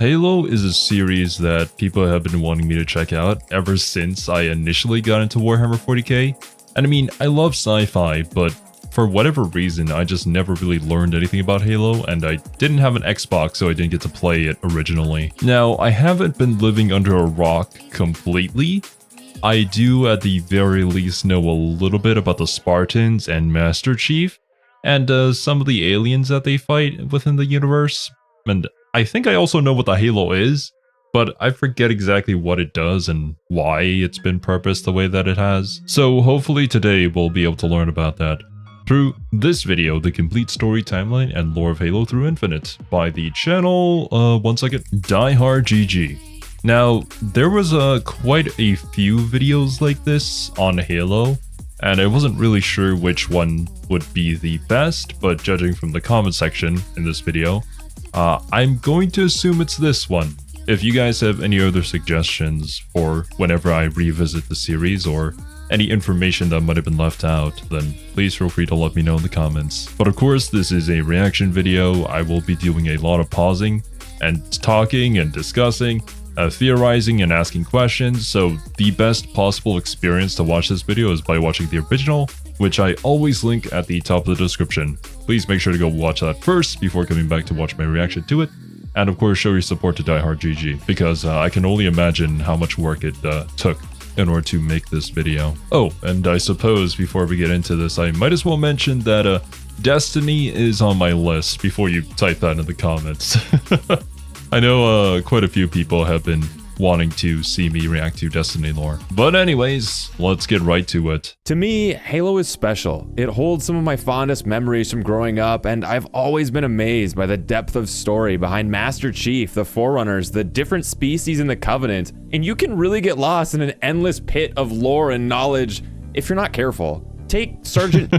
Halo is a series that people have been wanting me to check out ever since I initially got into Warhammer 40k. And I mean, I love sci-fi, but for whatever reason, I just never really learned anything about Halo, and I didn't have an Xbox, so I didn't get to play it originally. Now, I haven't been living under a rock completely. I do at the very least know a little bit about the Spartans and Master Chief, and some of the aliens that they fight within the universe. And I think I also know what the Halo is, but I forget exactly what it does and why it's been purposed the way that it has. So hopefully today we'll be able to learn about that through this video, the complete story, timeline, and lore of Halo through Infinite by the channel, diehardGG. Now, there was quite a few videos like this on Halo, and I wasn't really sure which one would be the best, but judging from the comment section in this video, I'm going to assume it's this one. If you guys have any other suggestions for whenever I revisit the series or any information that might have been left out, then please feel free to let me know in the comments. But of course, this is a reaction video. I will be doing a lot of pausing and talking and discussing, theorizing and asking questions, so the best possible experience to watch this video is by watching the original, which I always link at the top of the description. Please make sure to go watch that first before coming back to watch my reaction to it. And of course, show your support to diehardGG, because I can only imagine how much work it took in order to make this video. Oh, and I suppose before we get into this, I might as well mention that Destiny is on my list before you type that in the comments. I know quite a few people have been wanting to see me react to Destiny lore. But anyways, let's get right to it. To me, Halo is special. It holds some of my fondest memories from growing up, and I've always been amazed by the depth of story behind Master Chief, the Forerunners, the different species in the Covenant, and you can really get lost in an endless pit of lore and knowledge if you're not careful. Take Sergeant...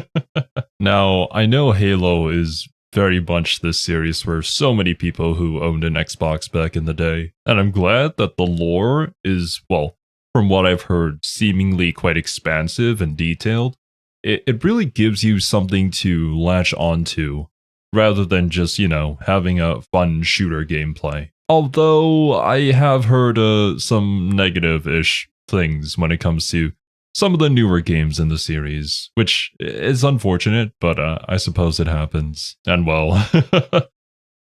Now, I know Halo is very much this series for so many people who owned an Xbox back in the day. And I'm glad that the lore is, well, from what I've heard, seemingly quite expansive and detailed. It really gives you something to latch onto, rather than just, you know, having a fun shooter gameplay. Although I have heard some negative-ish things when it comes to some of the newer games in the series, which is unfortunate, but I suppose it happens. And well,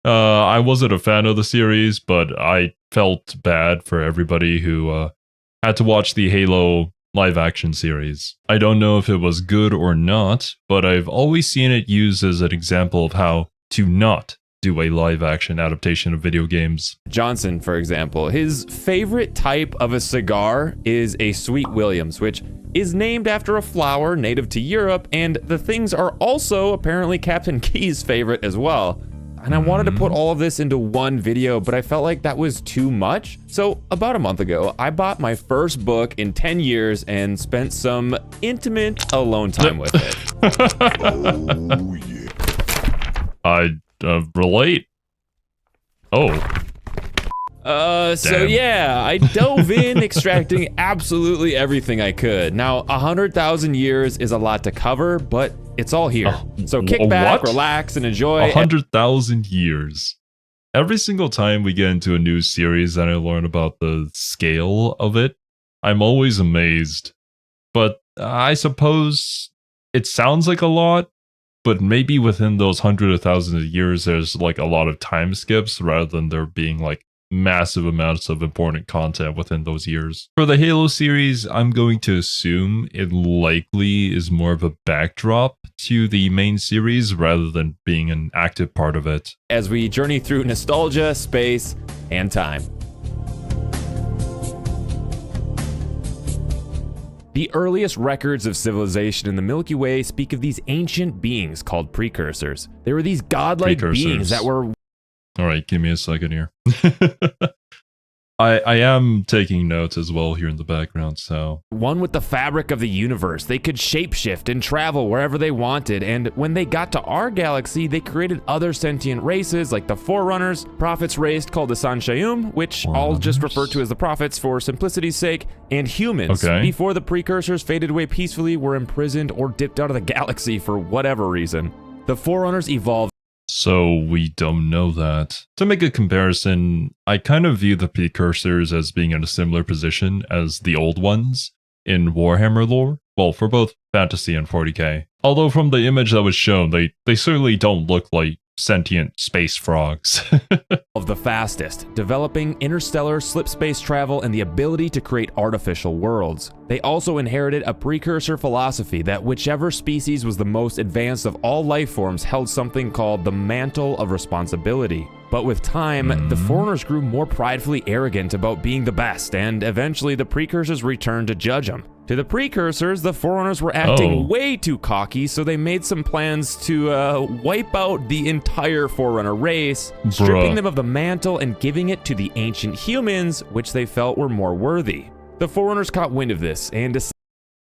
I wasn't a fan of the series, but I felt bad for everybody who had to watch the Halo live-action series. I don't know if it was good or not, but I've always seen it used as an example of how to not do a live-action adaptation of video games. Johnson, for example, his favorite type of a cigar is a Sweet Williams, which is named after a flower native to Europe, and the things are also apparently Captain Key's favorite as well. And I wanted to put all of this into one video, but I felt like that was too much. So about a month ago, I bought my first book in 10 years and spent some intimate alone time with it. Oh, yeah. I relate. Oh. So yeah, I dove in extracting absolutely everything I could. Now, 100,000 years is a lot to cover, but it's all here. So kick back, relax, and enjoy. 100,000 years. Every single time we get into a new series and I learn about the scale of it, I'm always amazed. But I suppose it sounds like a lot, but maybe within those hundreds of thousands of years, there's like a lot of time skips rather than there being like massive amounts of important content within those years. For the Halo series, I'm going to assume it likely is more of a backdrop to the main series rather than being an active part of it. As we journey through nostalgia, space, and time. The earliest records of civilization in the Milky Way speak of these ancient beings called precursors. They were these godlike beings that were... All right, give me a second here. I am taking notes as well here in the background, so... One with the fabric of the universe. They could shapeshift and travel wherever they wanted, and when they got to our galaxy, they created other sentient races like the Forerunners, Prophets race called the Sanshayum, which I'll just refer to as the Prophets for simplicity's sake, and humans, before the precursors faded away peacefully, were imprisoned or dipped out of the galaxy for whatever reason. The Forerunners evolved. So we don't know that. To make a comparison, I kind of view the precursors as being in a similar position as the old ones in Warhammer lore. Well, for both fantasy and 40k. Although from the image that was shown, they certainly don't look like sentient space frogs. Of the fastest, developing interstellar slip space travel and the ability to create artificial worlds. They also inherited a precursor philosophy that whichever species was the most advanced of all life forms held something called the mantle of responsibility. But with time, the Forerunners grew more pridefully arrogant about being the best, and eventually the precursors returned to judge them. To the precursors, the Forerunners were acting way too cocky, so they made some plans to wipe out the entire Forerunner race, stripping them of the mantle and giving it to the ancient humans, which they felt were more worthy. The Forerunners caught wind of this and decided.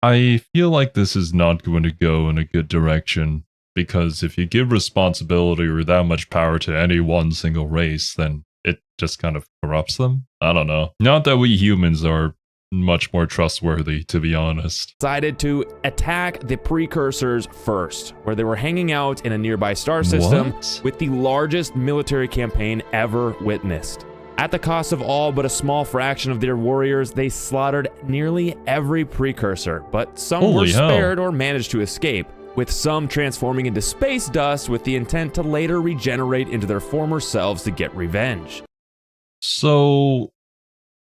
I feel like this is not going to go in a good direction, because if you give responsibility or that much power to any one single race, then it just kind of corrupts them. I don't know. Not that we humans are much more trustworthy, to be honest. Decided to attack the precursors first, where they were hanging out in a nearby star system with the largest military campaign ever witnessed. At the cost of all but a small fraction of their warriors, they slaughtered nearly every precursor, but some were spared or managed to escape, with some transforming into space dust with the intent to later regenerate into their former selves to get revenge. So,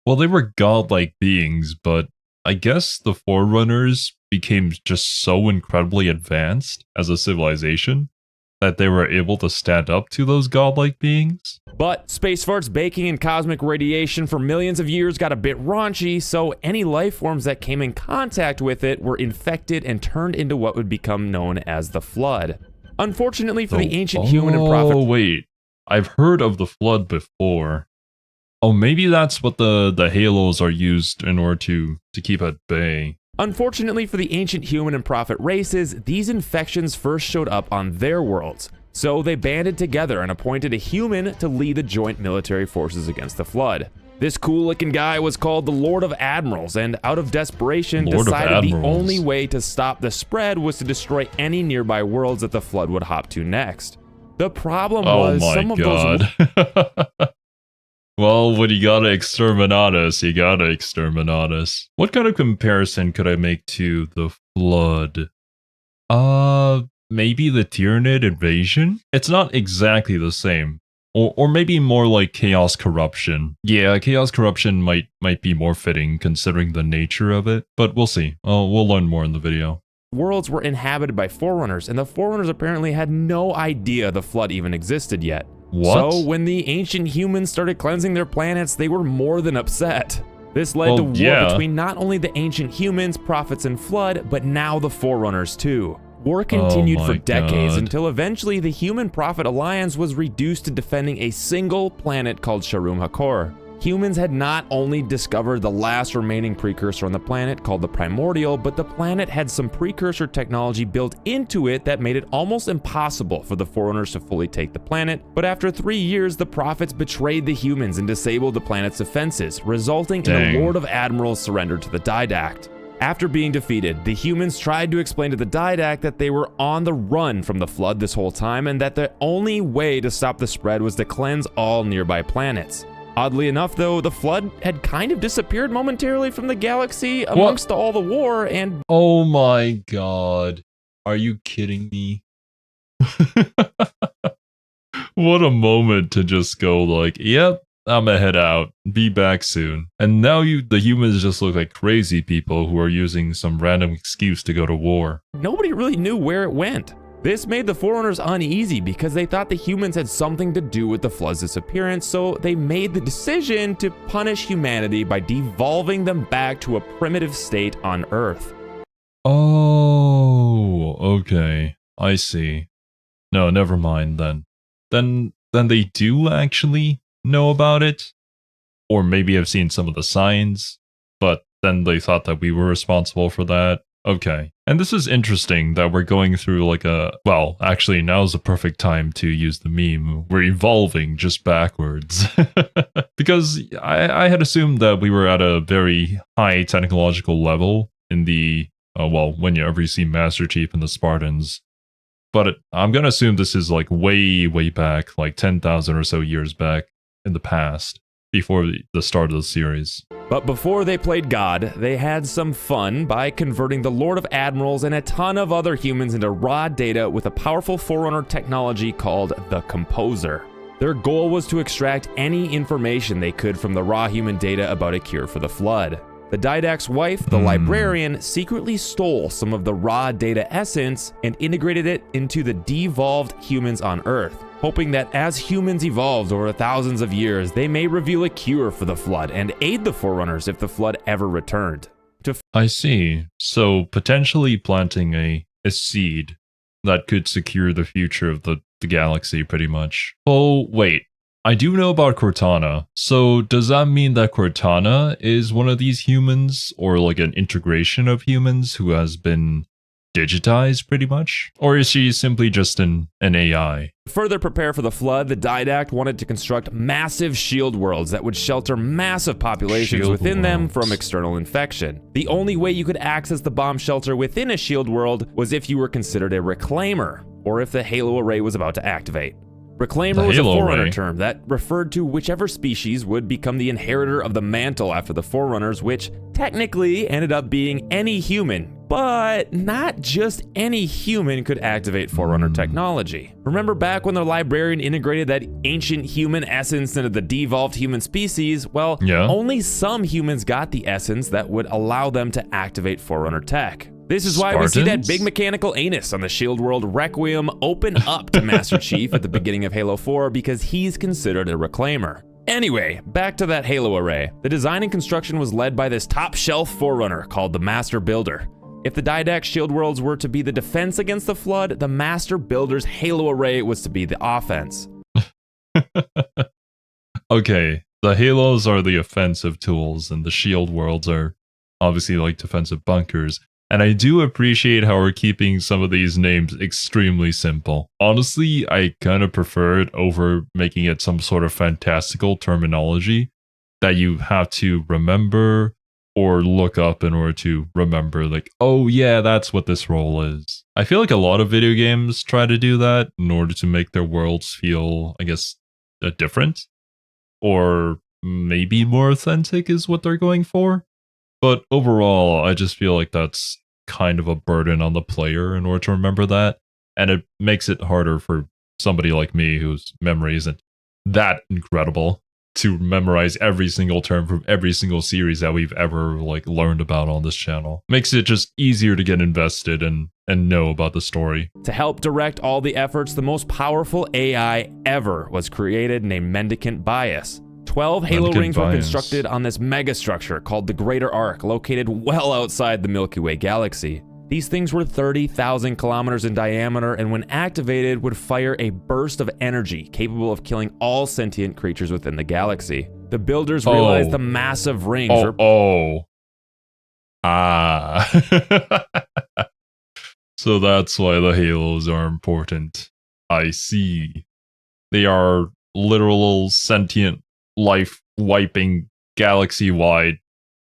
well, they were godlike beings, but I guess the Forerunners became just so incredibly advanced as a civilization that they were able to stand up to those godlike beings. But space farts, baking, and cosmic radiation for millions of years got a bit raunchy, so any life forms that came in contact with it were infected and turned into what would become known as the Flood. Unfortunately for the ancient human and prophet. Oh, wait. I've heard of the Flood before. Oh, maybe that's what the halos are used in order to keep at bay. Unfortunately for the ancient human and prophet races, these infections first showed up on their worlds. So they banded together and appointed a human to lead the joint military forces against the Flood. This cool-looking guy was called the Lord of Admirals, and out of desperation decided the only way to stop the spread was to destroy any nearby worlds that the Flood would hop to next. The problem was some of those. Well, when you gotta exterminate us, you gotta exterminate us. What kind of comparison could I make to the Flood? Maybe the Tyranid invasion? It's not exactly the same. Or maybe more like Chaos Corruption. Yeah, Chaos Corruption might be more fitting considering the nature of it, but we'll see. We'll learn more in the video. Worlds were inhabited by Forerunners, and the Forerunners apparently had no idea the Flood even existed yet. What? So when the ancient humans started cleansing their planets, they were more than upset. This led to war between not only the ancient humans, prophets, and Flood, but now the Forerunners too. War continued for decades until eventually the Human-Prophet Alliance was reduced to defending a single planet called Sharum Hakor. Humans had not only discovered the last remaining precursor on the planet called the Primordial, but the planet had some precursor technology built into it that made it almost impossible for the Forerunners to fully take the planet. But after 3 years, the prophets betrayed the humans and disabled the planet's defenses, resulting in the Lord of Admirals surrender to the Didact. After being defeated, the humans tried to explain to the Didact that they were on the run from the Flood this whole time and that the only way to stop the spread was to cleanse all nearby planets. Oddly enough, though, the Flood had kind of disappeared momentarily from the galaxy amongst all the war and— Oh my god. Are you kidding me? What a moment to just go like, yep, I'm gonna head out. Be back soon. And now the humans just look like crazy people who are using some random excuse to go to war. Nobody really knew where it went. This made the Forerunners uneasy because they thought the humans had something to do with the Flood's disappearance, so they made the decision to punish humanity by devolving them back to a primitive state on Earth. Oh, okay. I see. No, never mind then. Then they do actually know about it? Or maybe I've seen some of the signs, but then they thought that we were responsible for that. Okay. And this is interesting that we're going through like well, actually now's the perfect time to use the meme. We're evolving just backwards. Because I had assumed that we were at a very high technological level in the, well, whenever you see Master Chief and the Spartans. but I'm gonna assume this is like way, way back, like 10,000 or so years back in the past, before the start of the series. But before they played God, they had some fun by converting the Lord of Admirals and a ton of other humans into raw data with a powerful Forerunner technology called the Composer. Their goal was to extract any information they could from the raw human data about a cure for the Flood. The Didact's wife, the librarian, secretly stole some of the raw data essence and integrated it into the devolved humans on Earth, hoping that as humans evolved over thousands of years, they may reveal a cure for the Flood and aid the Forerunners if the Flood ever returned. I see. So potentially planting a seed that could secure the future of the galaxy, pretty much. Oh, wait. I do know about Cortana. So does that mean that Cortana is one of these humans, or like an integration of humans who has been digitized pretty much? Or is she simply just an AI? To further prepare for the Flood, the Didact wanted to construct massive shield worlds that would shelter massive populations within them from external infection. The only way you could access the bomb shelter within a shield world was if you were considered a Reclaimer, or if the Halo Array was about to activate. Reclaimer was a Forerunner term that referred to whichever species would become the inheritor of the mantle after the Forerunners, which technically ended up being any human. But not just any human could activate Forerunner technology. Remember back when the librarian integrated that ancient human essence into the devolved human species? Well, only some humans got the essence that would allow them to activate Forerunner tech. This is why we see that big mechanical anus on the Shield World Requiem open up to Master Chief at the beginning of Halo 4 because he's considered a Reclaimer. Anyway, back to that Halo Array. The design and construction was led by this top-shelf Forerunner called the Master Builder. If the Didact Shield Worlds were to be the defense against the Flood, the Master Builder's Halo Array was to be the offense. Okay, the Halos are the offensive tools, and the Shield Worlds are obviously like defensive bunkers. And I do appreciate how we're keeping some of these names extremely simple. Honestly, I kind of prefer it over making it some sort of fantastical terminology that you have to remember or look up in order to remember, like, oh yeah, that's what this role is. I feel like a lot of video games try to do that in order to make their worlds feel, I guess, different. Or maybe more authentic is what they're going for. But overall, I just feel like that's kind of a burden on the player in order to remember that. And it makes it harder for somebody like me whose memory isn't that incredible to memorize every single term from every single series that we've ever like learned about on this channel. Makes it just easier to get invested and know about the story. To help direct all the efforts, the most powerful AI ever was created named Mendicant Bias. 12 Halo rings were constructed on this megastructure called the Greater Arc, located well outside the Milky Way galaxy. These things were 30,000 kilometers in diameter, and when activated would fire a burst of energy capable of killing all sentient creatures within the galaxy. The builders realized the massive rings So that's why the Halos are important. I see. They are literal sentient life-wiping, galaxy-wide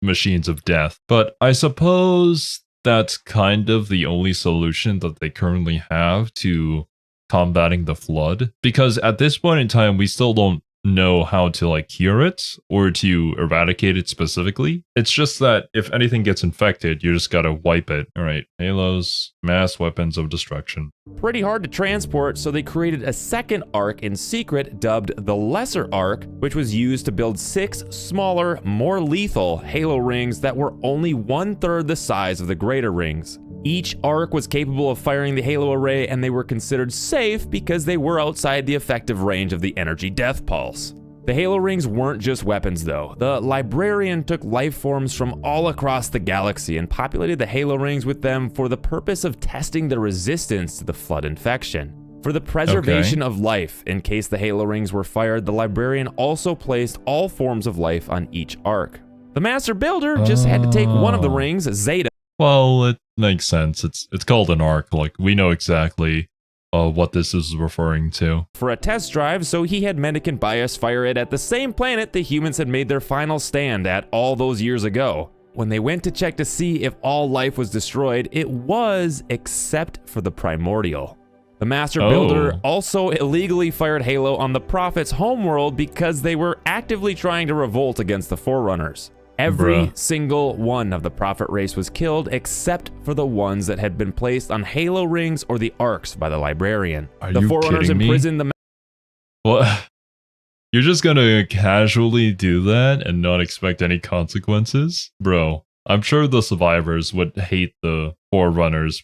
machines of death. But I suppose that's kind of the only solution that they currently have to combating the Flood. Because at this point in time, we still don't know how to like cure it or to eradicate it specifically. It's just that if anything gets infected, you just gotta wipe it. All right, Halos, mass weapons of destruction. Pretty hard to transport, so they created a second arc in secret dubbed the Lesser Arc, which was used to build 6 smaller, more lethal Halo rings that were only 1/3 the size of the greater rings. Each arc was capable of firing the Halo Array, and they were considered safe because they were outside the effective range of the energy death pulse. The Halo rings weren't just weapons though. The librarian took life forms from all across the galaxy and populated the Halo rings with them for the purpose of testing the resistance to the Flood infection. For the preservation of life, in case the Halo rings were fired, the librarian also placed all forms of life on each arc. The Master Builder just had to take one of the rings, Zeta. Well, it makes sense. It's called an arc. Like, we know exactly what this is referring to. For a test drive, so he had Mendicant Bias fire it at the same planet the humans had made their final stand at all those years ago. When they went to check to see if all life was destroyed, it was, except for the primordial. The Master Builder also illegally fired Halo on the Prophet's homeworld because they were actively trying to revolt against the Forerunners. Every single one of the Prophet race was killed except for the ones that had been placed on Halo rings or the arcs by the Librarian. The Forerunners imprisoned the... What? You're just gonna casually do that and not expect any consequences? Bro, I'm sure the survivors would hate the Forerunners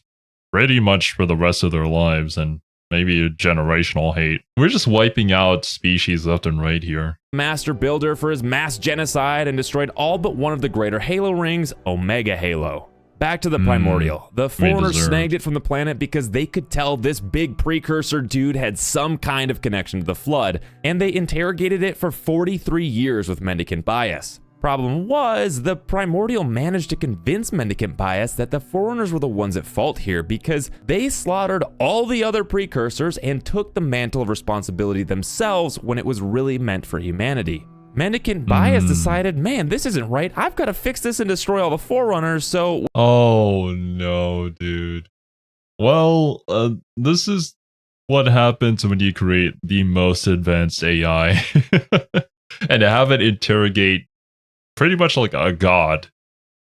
pretty much for the rest of their lives, and maybe a generational hate. We're just wiping out species left and right here. Master Builder for his mass genocide and destroyed all but one of the greater Halo rings, Omega Halo. Back to the Primordial. The Foreigners snagged it from the planet because they could tell this big precursor dude had some kind of connection to the Flood, and they interrogated it for 43 years with mendicant bias. Problem was, the Primordial managed to convince mendicant bias that the Foreigners were the ones at fault here because they slaughtered all the other precursors and took the mantle of responsibility themselves when it was really meant for humanity. Mendicant bias decided, man, this isn't right. I've got to fix this and destroy all the Forerunners, so... Oh no, dude. Well, this is what happens when you create the most advanced AI and have it interrogate pretty much like a god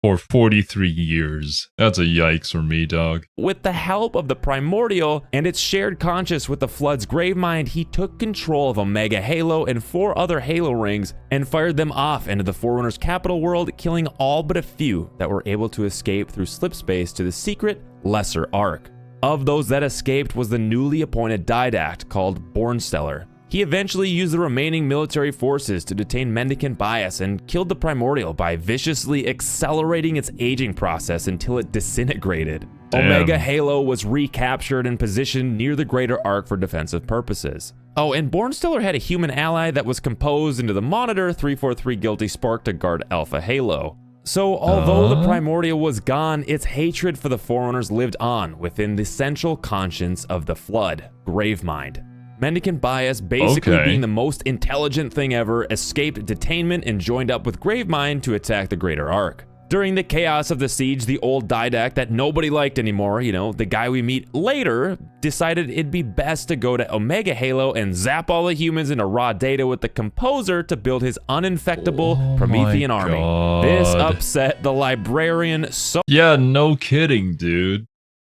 for 43 years. That's a yikes for me, dog. With the help of the Primordial and its shared conscience with the Flood's Gravemind, he took control of Omega Halo and 4 other Halo rings and fired them off into the Forerunners' capital world, killing all but a few that were able to escape through slipspace to the secret Lesser Ark. Of those that escaped was the newly appointed Didact called Bornsteller. He eventually used the remaining military forces to detain mendicant bias and killed the Primordial by viciously accelerating its aging process until it disintegrated. Omega Halo was recaptured and positioned near the Greater Ark for defensive purposes. Oh, and Bornsteller had a human ally that was composed into the Monitor 343 Guilty Spark to guard Alpha Halo. So, although the Primordial was gone, its hatred for the Forerunners lived on within the central conscience of the Flood, Gravemind. Mendicant Bias, basically being the most intelligent thing ever, escaped detainment and joined up with Gravemind to attack the Greater Ark. During the chaos of the siege, the old Didact that nobody liked anymore, you know, the guy we meet later, decided it'd be best to go to Omega Halo and zap all the humans into raw data with the Composer to build his uninfectable Promethean army. This upset the Librarian so... Yeah, no kidding, dude.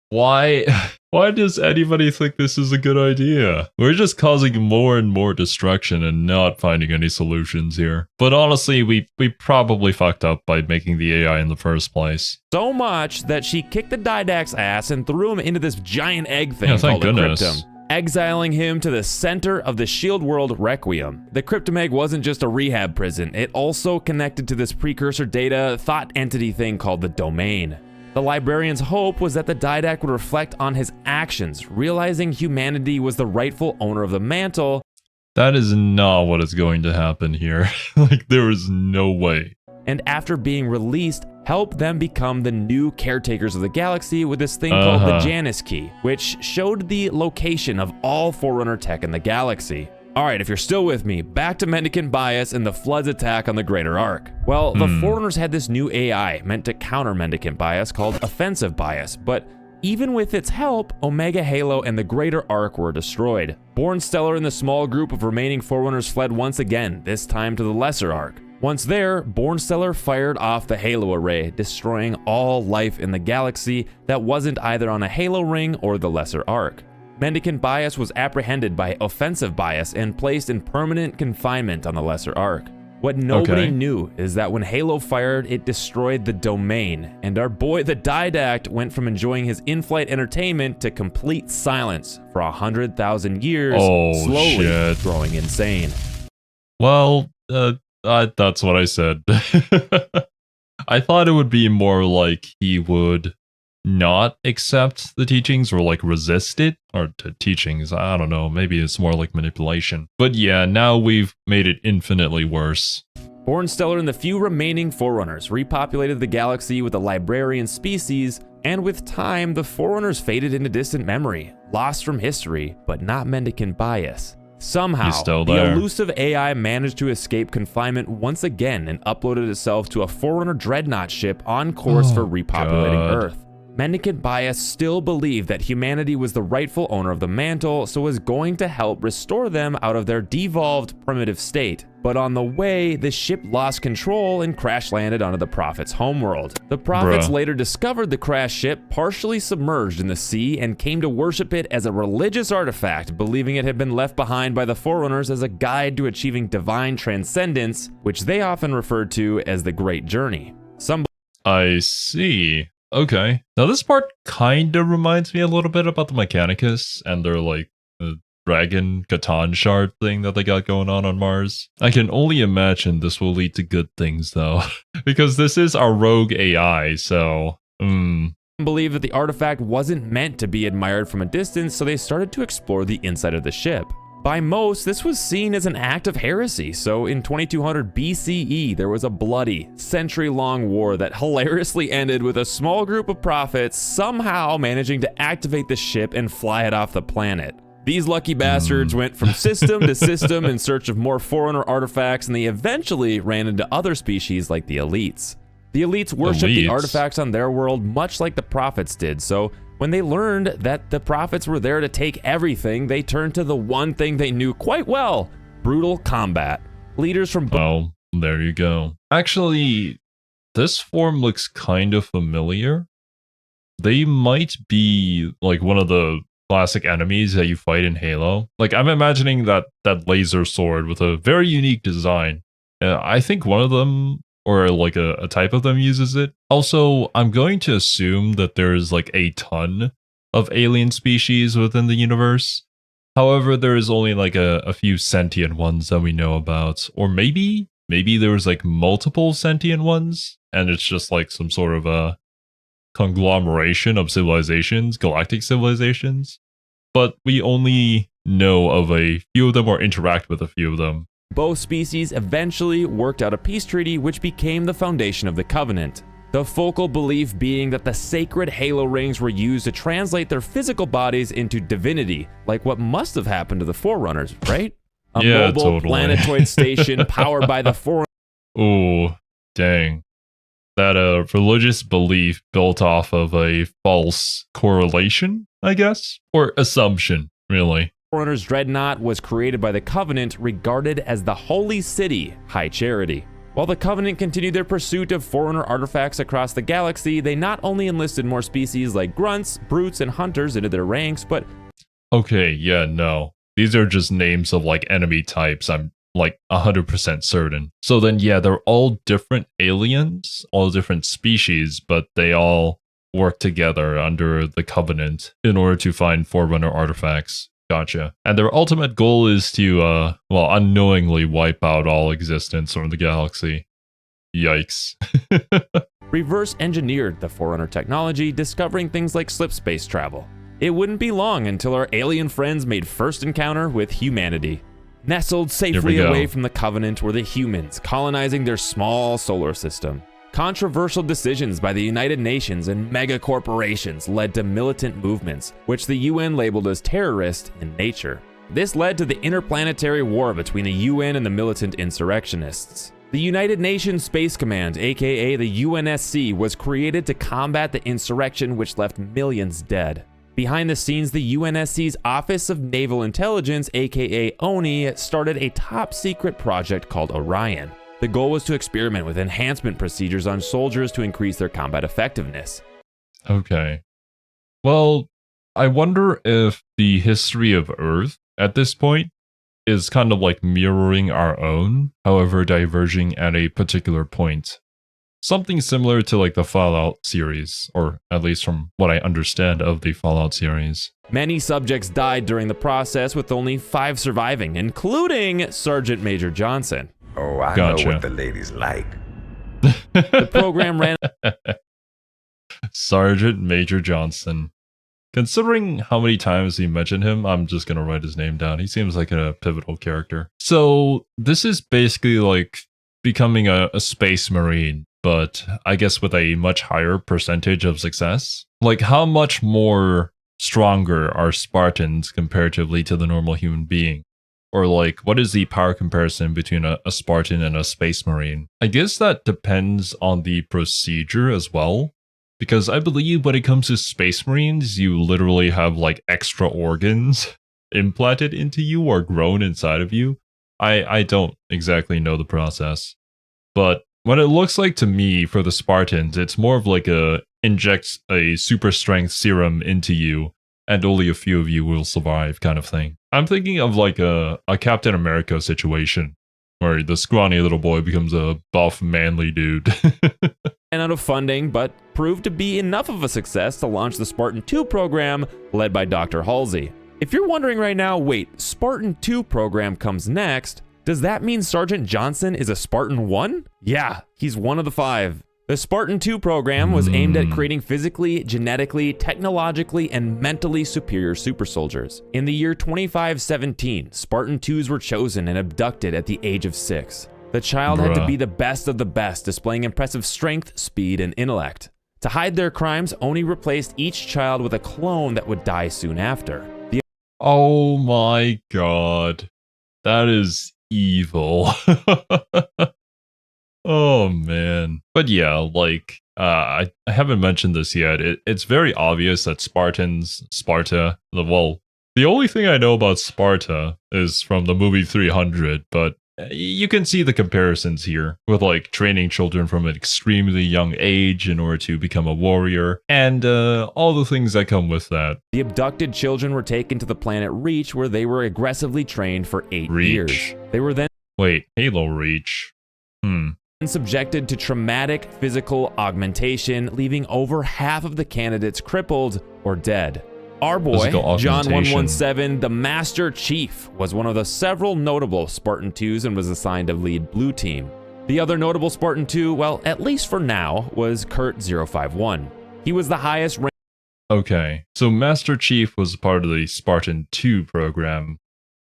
Why does anybody think this is a good idea? We're just causing more and more destruction and not finding any solutions here. But honestly, we probably fucked up by making the AI in the first place. So much that she kicked the Didact's ass and threw him into this giant egg thing called the Cryptum, exiling him to the center of the Shield World Requiem. The Cryptum Egg wasn't just a rehab prison, it also connected to this precursor data thought entity thing called the Domain. The Librarian's hope was that the Didact would reflect on his actions, realizing humanity was the rightful owner of the mantle. That is not what is going to happen here. Like, there is no way. And after being released, help them become the new caretakers of the galaxy with this thing called the Janus Key, which showed the location of all Forerunner tech in the galaxy. Alright, if you're still with me, back to Mendicant Bias and the Flood's attack on the Greater Ark. Well, the Foreigners had this new AI meant to counter Mendicant Bias called Offensive Bias, but even with its help, Omega Halo and the Greater Ark were destroyed. Bornsteller and the small group of remaining Forerunners fled once again, this time to the Lesser Ark. Once there, Bornsteller fired off the Halo Array, destroying all life in the galaxy that wasn't either on a Halo ring or the Lesser Ark. Mendicant Bias was apprehended by Offensive Bias and placed in permanent confinement on the Lesser Ark. What nobody knew is that when Halo fired, it destroyed the Domain, and our boy the Didact went from enjoying his in-flight entertainment to complete silence for 100,000 years, slowly growing insane. Well, that's what I said. I thought it would be more like he would not accept the teachings or like resist it, or to teachings, I don't know, maybe it's more like manipulation. But yeah, now we've made it infinitely worse. Bornsteller and the few remaining Forerunners repopulated the galaxy with a Librarian species, and with time, the Forerunners faded into distant memory, lost from history, but not Mendicant Bias. Somehow, the elusive AI managed to escape confinement once again and uploaded itself to a Forerunner Dreadnought ship on course for repopulating Earth. Mendicant Bias still believed that humanity was the rightful owner of the mantle, so was going to help restore them out of their devolved primitive state. But on the way, the ship lost control and crash landed onto the Prophet's homeworld. The Prophets later discovered the crashed ship partially submerged in the sea and came to worship it as a religious artifact, believing it had been left behind by the Forerunners as a guide to achieving divine transcendence, which they often referred to as the Great Journey. I see. Okay. Now this part kinda reminds me a little bit about the Mechanicus and their like dragon Catan shard thing that they got going on Mars. I can only imagine this will lead to good things though, because this is our rogue AI, so believed that the artifact wasn't meant to be admired from a distance, so they started to explore the inside of the ship. By most, this was seen as an act of heresy, so in 2200 BCE, there was a bloody, century-long war that hilariously ended with a small group of prophets somehow managing to activate the ship and fly it off the planet. These lucky bastards went from system to system in search of more Forerunner artifacts, and they eventually ran into other species like the Elites. The Elites worshipped the artifacts on their world much like the Prophets did, so when they learned that the Prophets were there to take everything, they turned to the one thing they knew quite well: brutal combat. Leaders from well, there you go. Actually, this form looks kind of familiar. They might be like one of the classic enemies that you fight in Halo. Like, I'm imagining that laser sword with a very unique design. I think one of them, or like a type of them, uses it. Also, I'm going to assume that there's like a ton of alien species within the universe. However, there is only like a few sentient ones that we know about. Or maybe there was like multiple sentient ones, and it's just like some sort of a conglomeration of civilizations, galactic civilizations. But we only know of a few of them or interact with a few of them. Both species eventually worked out a peace treaty which became the foundation of the Covenant. The focal belief being that the sacred Halo rings were used to translate their physical bodies into divinity, like what must have happened to the Forerunners, right? A mobile planetoid station powered by the Forerunners. Oh, dang. That religious belief built off of a false correlation, I guess? Or assumption, really. Forerunner's Dreadnought was created by the Covenant, regarded as the Holy City, High Charity. While the Covenant continued their pursuit of Forerunner artifacts across the galaxy, they not only enlisted more species like grunts, brutes, and hunters into their ranks, but... Okay, yeah, no. These are just names of like enemy types, I'm like 100% certain. So then, yeah, they're all different aliens, all different species, but they all work together under the Covenant in order to find Forerunner artifacts. Gotcha. And their ultimate goal is to, well, unknowingly wipe out all existence from the galaxy. Yikes. Reverse engineered the Forerunner technology, discovering things like slip space travel. It wouldn't be long until our alien friends made first encounter with humanity. Nestled safely away from the Covenant were the humans, colonizing their small solar system. Controversial decisions by the United Nations and mega corporations led to militant movements, which the UN labeled as terrorist in nature. This led to the interplanetary war between the UN and the militant insurrectionists. The United Nations Space Command, aka the UNSC, was created to combat the insurrection, which left millions dead. Behind the scenes, the UNSC's Office of Naval Intelligence, aka ONI, started a top-secret project called Orion. The goal was to experiment with enhancement procedures on soldiers to increase their combat effectiveness. Okay. Well, I wonder if the history of Earth at this point is kind of like mirroring our own, however diverging at a particular point. Something similar to like the Fallout series, or at least from what I understand of the Fallout series. Many subjects died during the process, with only 5 surviving, including Sergeant Major Johnson. Oh, I know what the ladies like. The program ran... Sergeant Major Johnson. Considering how many times he mentioned him, I'm just gonna write his name down. He seems like a pivotal character. So, this is basically like becoming a space marine, but I guess with a much higher percentage of success. Like, how much more stronger are Spartans comparatively to the normal human being? Or like, what is the power comparison between a Spartan and a space marine? I guess that depends on the procedure as well. Because I believe when it comes to Space Marines, you literally have like extra organs implanted into you or grown inside of you. I don't exactly know the process. But what it looks like to me for the Spartans, it's more of like a injects a super strength serum into you and only a few of you will survive kind of thing. I'm thinking of like a Captain America situation where the scrawny little boy becomes a buff manly dude. And out of funding, but proved to be enough of a success to launch the Spartan 2 program led by Dr. Halsey. If you're wondering right now, wait, Spartan 2 program comes next, does that mean Sergeant Johnson is a Spartan 1? Yeah, he's one of the 5. The Spartan 2 program was aimed at creating physically, genetically, technologically, and mentally superior super soldiers. In the year 2517, Spartan 2s were chosen and abducted at the age of 6. The child had to be the best of the best, displaying impressive strength, speed, and intellect. To hide their crimes, Oni replaced each child with a clone that would die soon after. Oh my god. That is evil. Oh man. But yeah, like I haven't mentioned this yet. It's very obvious that Sparta, well, the only thing I know about Sparta is from the movie 300, but you can see the comparisons here with like training children from an extremely young age in order to become a warrior and all the things that come with that. The abducted children were taken to the planet Reach where they were aggressively trained for 8 years. They were then Halo Reach. Subjected to traumatic physical augmentation, leaving over half of the candidates crippled or dead. Our boy, John 117, the Master Chief, was one of the several notable Spartan 2s and was assigned to lead Blue Team. The other notable Spartan 2, well, at least for now, was Kurt 051. He was the highest rank. Okay, so Master Chief was part of the Spartan 2 program,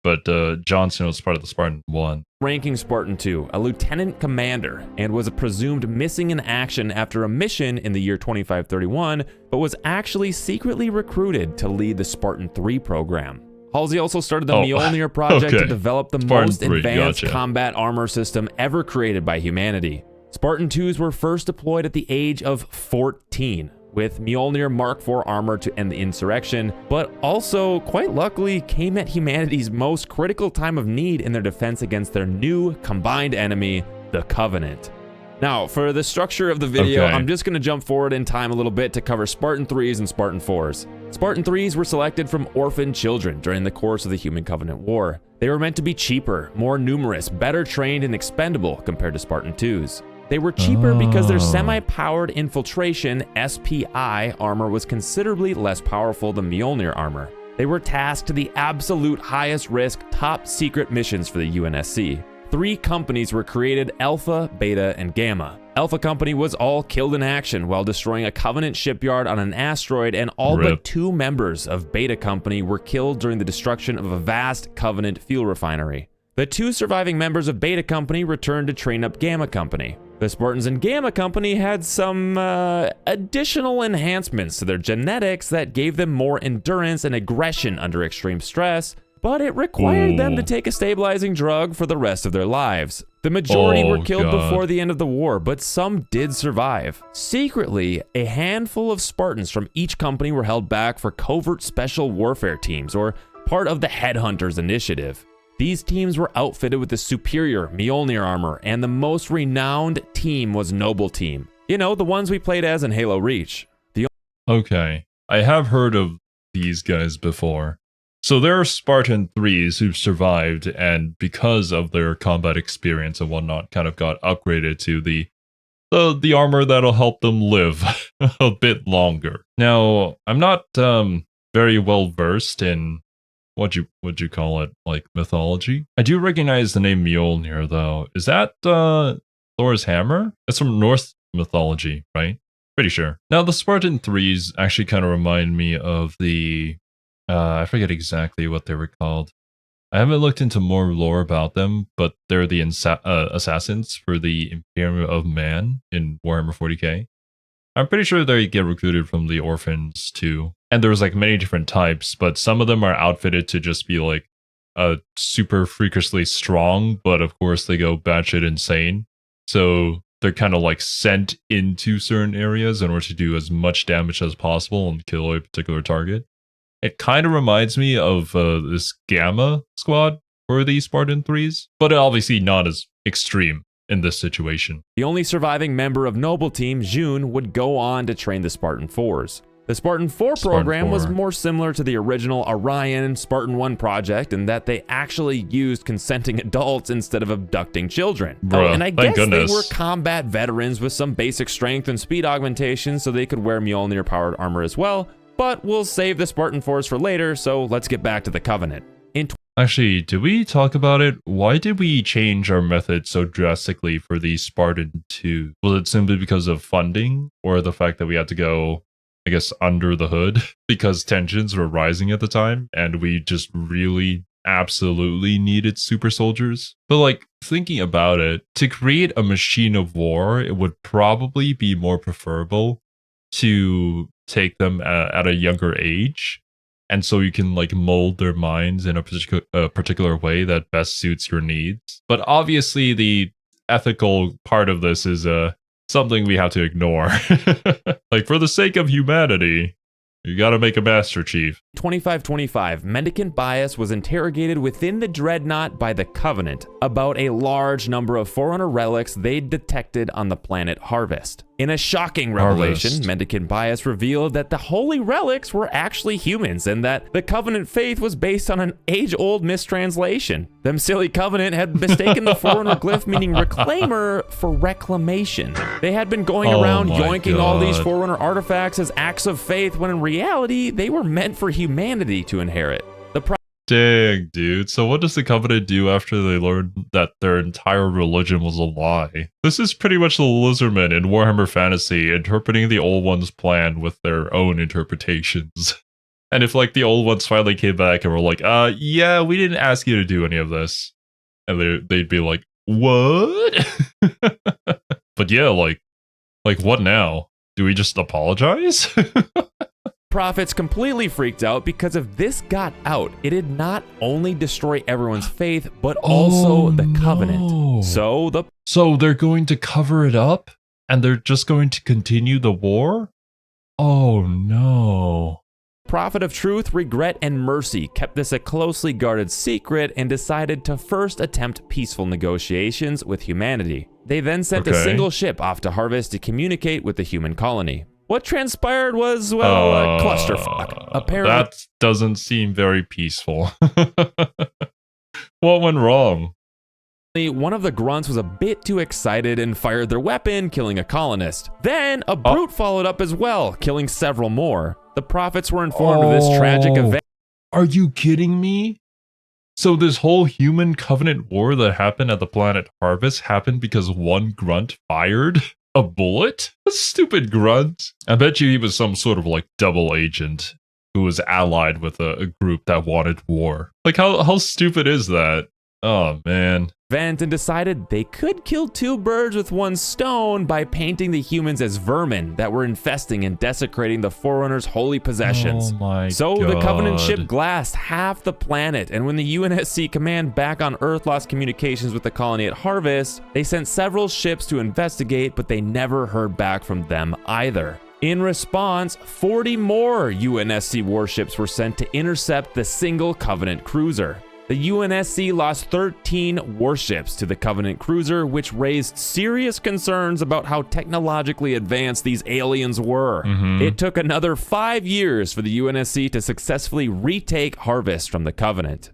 but Johnson was part of the Spartan 1. Ranking Spartan 2, a lieutenant commander, and was presumed missing in action after a mission in the year 2531, but was actually secretly recruited to lead the Spartan 3 program. Halsey also started the Mjolnir project to develop the most advanced combat armor system ever created by humanity. Spartan 2s were first deployed at the age of 14, with Mjolnir Mark IV armor to end the insurrection, but also, quite luckily, came at humanity's most critical time of need in their defense against their new combined enemy, the Covenant. Now, for the structure of the video, I'm just going to jump forward in time a little bit to cover Spartan 3s and Spartan 4s. Spartan 3s were selected from orphaned children during the course of the Human Covenant War. They were meant to be cheaper, more numerous, better trained, and expendable compared to Spartan 2s. They were cheaper because their semi-powered infiltration SPI armor was considerably less powerful than Mjolnir armor. They were tasked to the absolute highest risk, top secret missions for the UNSC. 3 companies were created: Alpha, Beta, and Gamma. Alpha Company was all killed in action while destroying a Covenant shipyard on an asteroid, and all but 2 members of Beta Company were killed during the destruction of a vast Covenant fuel refinery. The 2 surviving members of Beta Company returned to train up Gamma Company. The Spartans in Gamma Company had some additional enhancements to their genetics that gave them more endurance and aggression under extreme stress, but it required them to take a stabilizing drug for the rest of their lives. The majority were killed before the end of the war, but some did survive. Secretly, a handful of Spartans from each company were held back for covert special warfare teams, or part of the Headhunters Initiative. These teams were outfitted with the superior Mjolnir armor, and the most renowned team was Noble Team. You know, the ones we played as in Halo Reach. Okay, I have heard of these guys before. So there are Spartan 3s who've survived, and because of their combat experience and whatnot, kind of got upgraded to the armor that'll help them live a bit longer. Now, I'm not very well versed in what'd you call it, like mythology. I do recognize the name Mjolnir though. Is that Thor's hammer? That's from Norse mythology, right? Pretty sure. Now the Spartan 3s actually kind of remind me of the I forget exactly what they were called. I haven't looked into more lore about them, but they're the assassins for the Imperium of Man in Warhammer 40k. I'm pretty sure they get recruited from the orphans too. And there's like many different types, but some of them are outfitted to just be like super freakishly strong, but of course they go batshit insane. So they're kind of like sent into certain areas in order to do as much damage as possible and kill a particular target. It kind of reminds me of this Gamma squad for the Spartan 3s, but obviously not as extreme in this situation. The only surviving member of Noble Team, Jun, would go on to train the Spartan 4s. The Spartan 4 program was more similar to the original Orion Spartan 1 project in that they actually used consenting adults instead of abducting children. Bruh, and I guess goodness. they were combat veterans with some basic strength and speed augmentation so they could wear Mjolnir-powered armor as well, but we'll save the Spartan 4s for later, so let's get back to the Covenant. Actually, did we talk about it? Why did we change our method so drastically for the Spartan 2? Was it simply because of funding or the fact that we had to go, I guess, under the hood because tensions were rising at the time and we just really absolutely needed super soldiers? But like thinking about it, to create a machine of war, it would probably be more preferable to take them at a younger age. And so you can like mold their minds in a particular way that best suits your needs. But obviously the ethical part of this is something we have to ignore. Like for the sake of humanity, you gotta make a Master Chief. 2525, Mendicant Bias was interrogated within the Dreadnought by the Covenant about a large number of Forerunner relics they'd detected on the planet Harvest. In a shocking revelation, Mendicant Bias revealed that the holy relics were actually humans and that the Covenant faith was based on an age-old mistranslation. Them silly Covenant had mistaken the Forerunner glyph meaning reclaimer for reclamation. They had been going around yoinking all these Forerunner artifacts as acts of faith when in reality, they were meant for humanity to inherit. Dang, dude. So what does the Covenant do after they learn that their entire religion was a lie? This is pretty much the Lizardmen in Warhammer Fantasy interpreting the Old One's plan with their own interpretations. And if like the Old Ones finally came back and were like, yeah, we didn't ask you to do any of this. And they'd be like, what? But yeah, like what now? Do we just apologize? Prophets completely freaked out because if this got out, it'd not only destroy everyone's faith, but also the Covenant. So they're going to cover it up? And they're just going to continue the war? Oh no. Prophet of Truth, Regret, and Mercy kept this a closely guarded secret and decided to first attempt peaceful negotiations with humanity. They then sent a single ship off to Harvest to communicate with the human colony. What transpired was, well, a clusterfuck. Apparently, that doesn't seem very peaceful. What went wrong? One of the grunts was a bit too excited and fired their weapon, killing a colonist. Then, a brute followed up as well, killing several more. The prophets were informed of this tragic event. Are you kidding me? So this whole human Covenant war that happened at the planet Harvest happened because one grunt fired a bullet? A stupid grunt. I bet you he was some sort of like double agent who was allied with a group that wanted war. Like how stupid is that? Oh man. And decided they could kill two birds with one stone by painting the humans as vermin that were infesting and desecrating the Forerunners' holy possessions. Oh my So God. the Covenant ship glassed half the planet, and when the UNSC command back on Earth lost communications with the colony at Harvest, they sent several ships to investigate, but they never heard back from them either. In response, 40 more UNSC warships were sent to intercept the single Covenant cruiser. The UNSC lost 13 warships to the Covenant cruiser, which raised serious concerns about how technologically advanced these aliens were. It took another 5 years for the UNSC to successfully retake Harvest from the Covenant.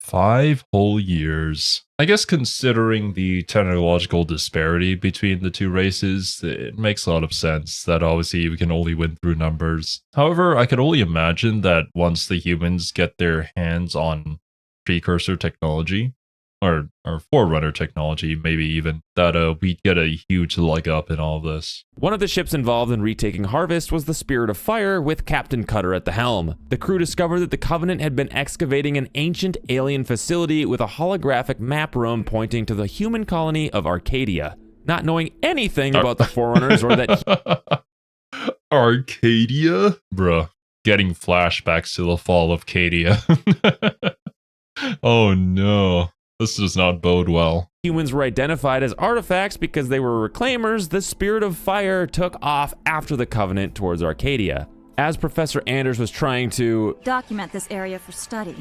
5 whole years. I guess considering the technological disparity between the two races, it makes a lot of sense that obviously we can only win through numbers. However, I could only imagine that once the humans get their hands on precursor technology, or forerunner technology, maybe even, that we'd get a huge leg up in all of this. One of the ships involved in retaking Harvest was the Spirit of Fire with Captain Cutter at the helm. The crew discovered that the Covenant had been excavating an ancient alien facility with a holographic map room pointing to the human colony of Arcadia. Not knowing anything about the Forerunners or that... Arcadia? Bruh. Getting flashbacks to the fall of Cadia. Oh no. This does not bode well. Humans were identified as artifacts because they were reclaimers. The Spirit of Fire took off after the Covenant towards Arcadia. As Professor Anders was trying to document this area for study,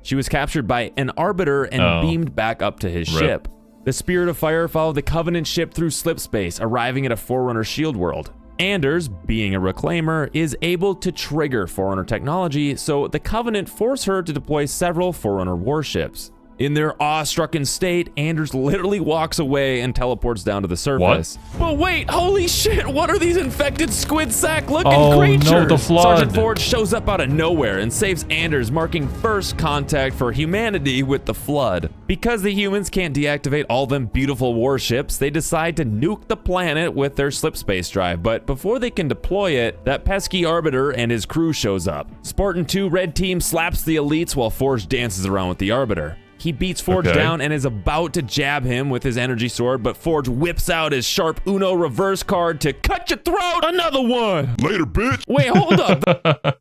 she was captured by an Arbiter and beamed back up to his ship. The Spirit of Fire followed the Covenant ship through slip space, arriving at a Forerunner shield world. Anders, being a reclaimer, is able to trigger Forerunner technology, so the Covenant force her to deploy several Forerunner warships. In their awe-stricken state, Anders literally walks away and teleports down to the surface. What? But wait, holy shit, what are these infected squid sack-looking creatures? No, the flood. Sergeant Ford shows up out of nowhere and saves Anders, marking first contact for humanity with the flood. Because the humans can't deactivate all them beautiful warships, they decide to nuke the planet with their slip space drive. But before they can deploy it, that pesky Arbiter and his crew shows up. Spartan 2 Red Team slaps the elites while Forge dances around with the Arbiter. He beats Forge down and is about to jab him with his energy sword, but Forge whips out his sharp Uno reverse card to cut your throat. Another one. Later, bitch. Wait, hold up.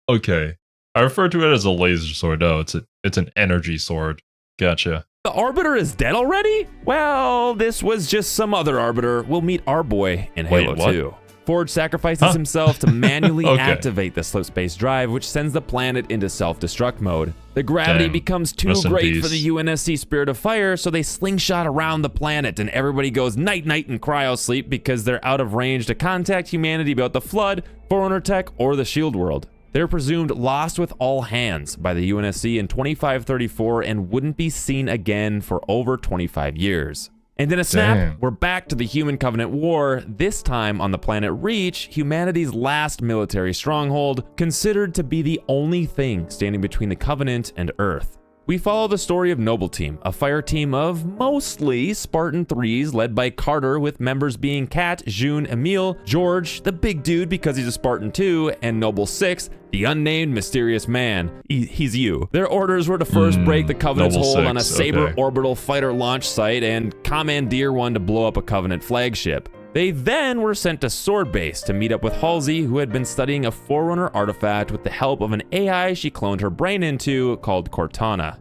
Okay. I refer to it as a laser sword. No, it's an energy sword. Gotcha. The Arbiter is dead already? Well, this was just some other Arbiter. We'll meet our boy in Halo 2. Forge sacrifices himself to manually activate the slip space drive, which sends the planet into self-destruct mode. The gravity becomes too great for the UNSC Spirit of Fire, so they slingshot around the planet, and everybody goes night-night in cryo-sleep because they're out of range to contact humanity about the Flood, Forerunner Tech, or the Shield World. They're presumed lost with all hands by the UNSC in 2534 and wouldn't be seen again for over 25 years. And in a snap, we're back to the Human Covenant War, this time on the planet Reach, humanity's last military stronghold, considered to be the only thing standing between the Covenant and Earth. We follow the story of Noble Team, a fire team of mostly Spartan 3s led by Carter, with members being Kat, June, Emile, George, the big dude because he's a Spartan 2, and Noble 6, the unnamed mysterious man. He's you. Their orders were to first break the Covenant's Noble hold 6, on a Saber orbital fighter launch site and commandeer one to blow up a Covenant flagship. They then were sent to Sword Base to meet up with Halsey, who had been studying a Forerunner artifact with the help of an AI she cloned her brain into called Cortana.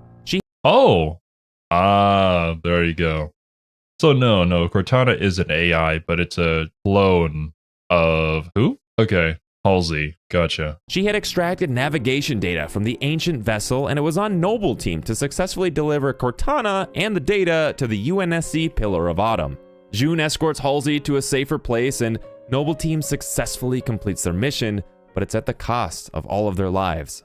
There you go. So no, Cortana is an AI, but it's a clone of who? Okay, Halsey. Gotcha. She had extracted navigation data from the ancient vessel, and it was on Noble Team to successfully deliver Cortana and the data to the UNSC Pillar of Autumn. June escorts Halsey to a safer place, and Noble Team successfully completes their mission, but it's at the cost of all of their lives.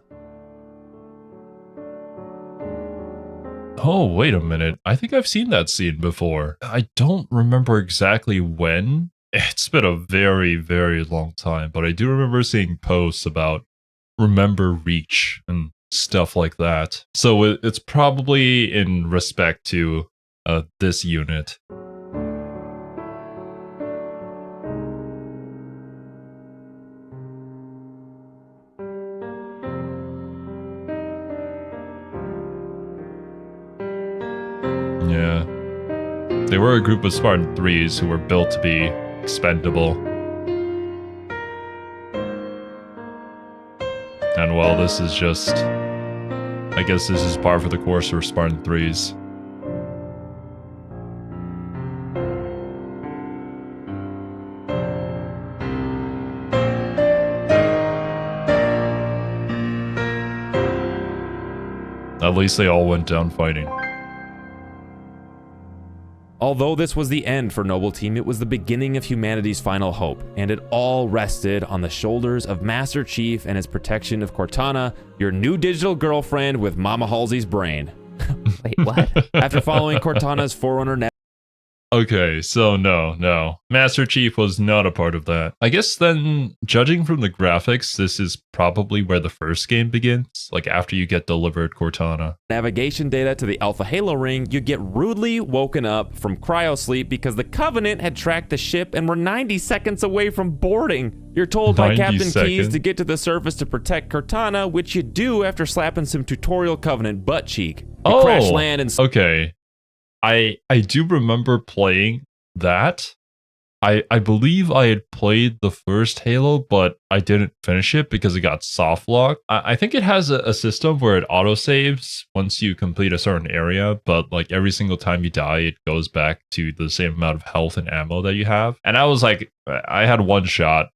Oh, wait a minute. I think I've seen that scene before. I don't remember exactly when. It's been a very, very long time, but I do remember seeing posts about Remember Reach and stuff like that. So it's probably in respect to this unit. Yeah. They were a group of Spartan 3s who were built to be expendable. And well, this is just... I guess this is par for the course for Spartan 3s. At least they all went down fighting. Although this was the end for Noble Team, it was the beginning of humanity's final hope, and it all rested on the shoulders of Master Chief and his protection of Cortana, your new digital girlfriend with Mama Halsey's brain. Wait, what? After following Cortana's Forerunner Okay, so no. Master Chief was not a part of that. I guess then, judging from the graphics, this is probably where the first game begins, like after you get delivered Cortana. Navigation data to the Alpha Halo ring, you get rudely woken up from cryosleep because the Covenant had tracked the ship and were 90 seconds away from boarding. You're told by Captain Keyes to get to the surface to protect Cortana, which you do after slapping some tutorial Covenant butt cheek. You crash land and... Okay. I do remember playing that. I believe I had played the first Halo, but I didn't finish it because it got soft locked. I think it has a system where it autosaves once you complete a certain area, but like every single time you die, it goes back to the same amount of health and ammo that you have. And I was like, I had one shot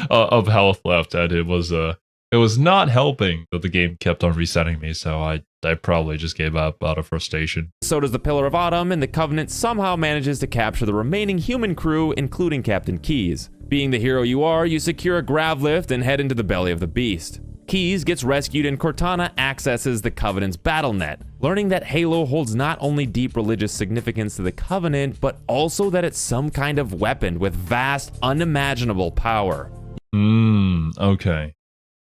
of health left, and it was not helping that the game kept on resetting me, so I probably just gave up out of frustration. So does the Pillar of Autumn, and the Covenant somehow manages to capture the remaining human crew, including Captain Keyes. Being the hero you are, you secure a grav lift and head into the belly of the beast. Keyes gets rescued and Cortana accesses the Covenant's battle net, learning that Halo holds not only deep religious significance to the Covenant, but also that it's some kind of weapon with vast, unimaginable power. Okay.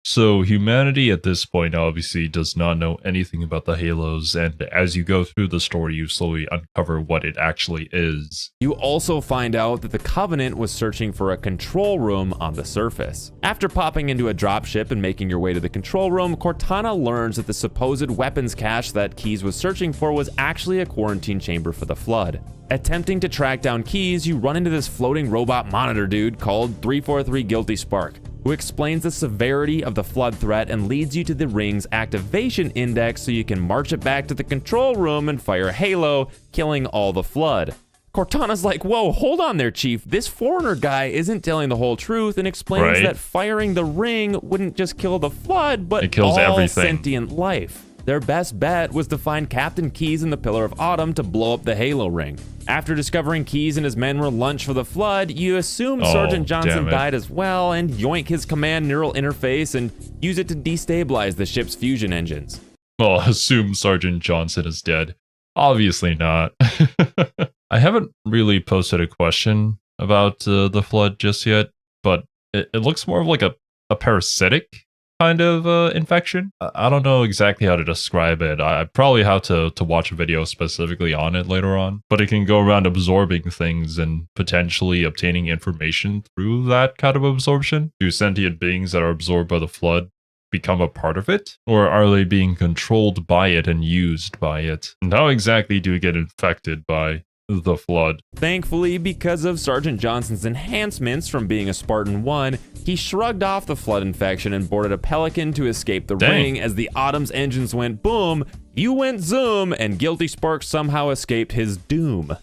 So humanity at this point obviously does not know anything about the Halos, and as you go through the story, you slowly uncover what it actually is. You also find out that the Covenant was searching for a control room on the surface. After popping into a dropship and making your way to the control room, Cortana learns that the supposed weapons cache that Keyes was searching for was actually a quarantine chamber for the Flood. Attempting to track down Keyes, you run into this floating robot monitor dude called 343 Guilty Spark, who explains the severity of the Flood threat and leads you to the ring's activation index so you can march it back to the control room and fire Halo, killing all the Flood. Cortana's like, whoa, hold on there, Chief. This foreigner guy isn't telling the whole truth, and explains that firing the ring wouldn't just kill the Flood, but it kills all everything. Sentient life. Their best bet was to find Captain Keyes in the Pillar of Autumn to blow up the Halo ring. After discovering Keyes and his men were lunch for the Flood, you assume Sergeant Johnson died as well and yoink his command neural interface and use it to destabilize the ship's fusion engines. Well, assume Sergeant Johnson is dead. Obviously not. I haven't really posted a question about the Flood just yet, but it looks more of like a parasitic kind of infection. I don't know exactly how to describe it. I probably have to watch a video specifically on it later on, but it can go around absorbing things and potentially obtaining information through that kind of absorption. Do sentient beings that are absorbed by the Flood become a part of it, or are they being controlled by it and used by it? And how exactly do we get infected by the Flood? Thankfully, because of Sergeant Johnson's enhancements from being a Spartan 1, he shrugged off the Flood infection and boarded a Pelican to escape the ring. As the Autumn's engines went boom, you went zoom, and Guilty Spark somehow escaped his doom.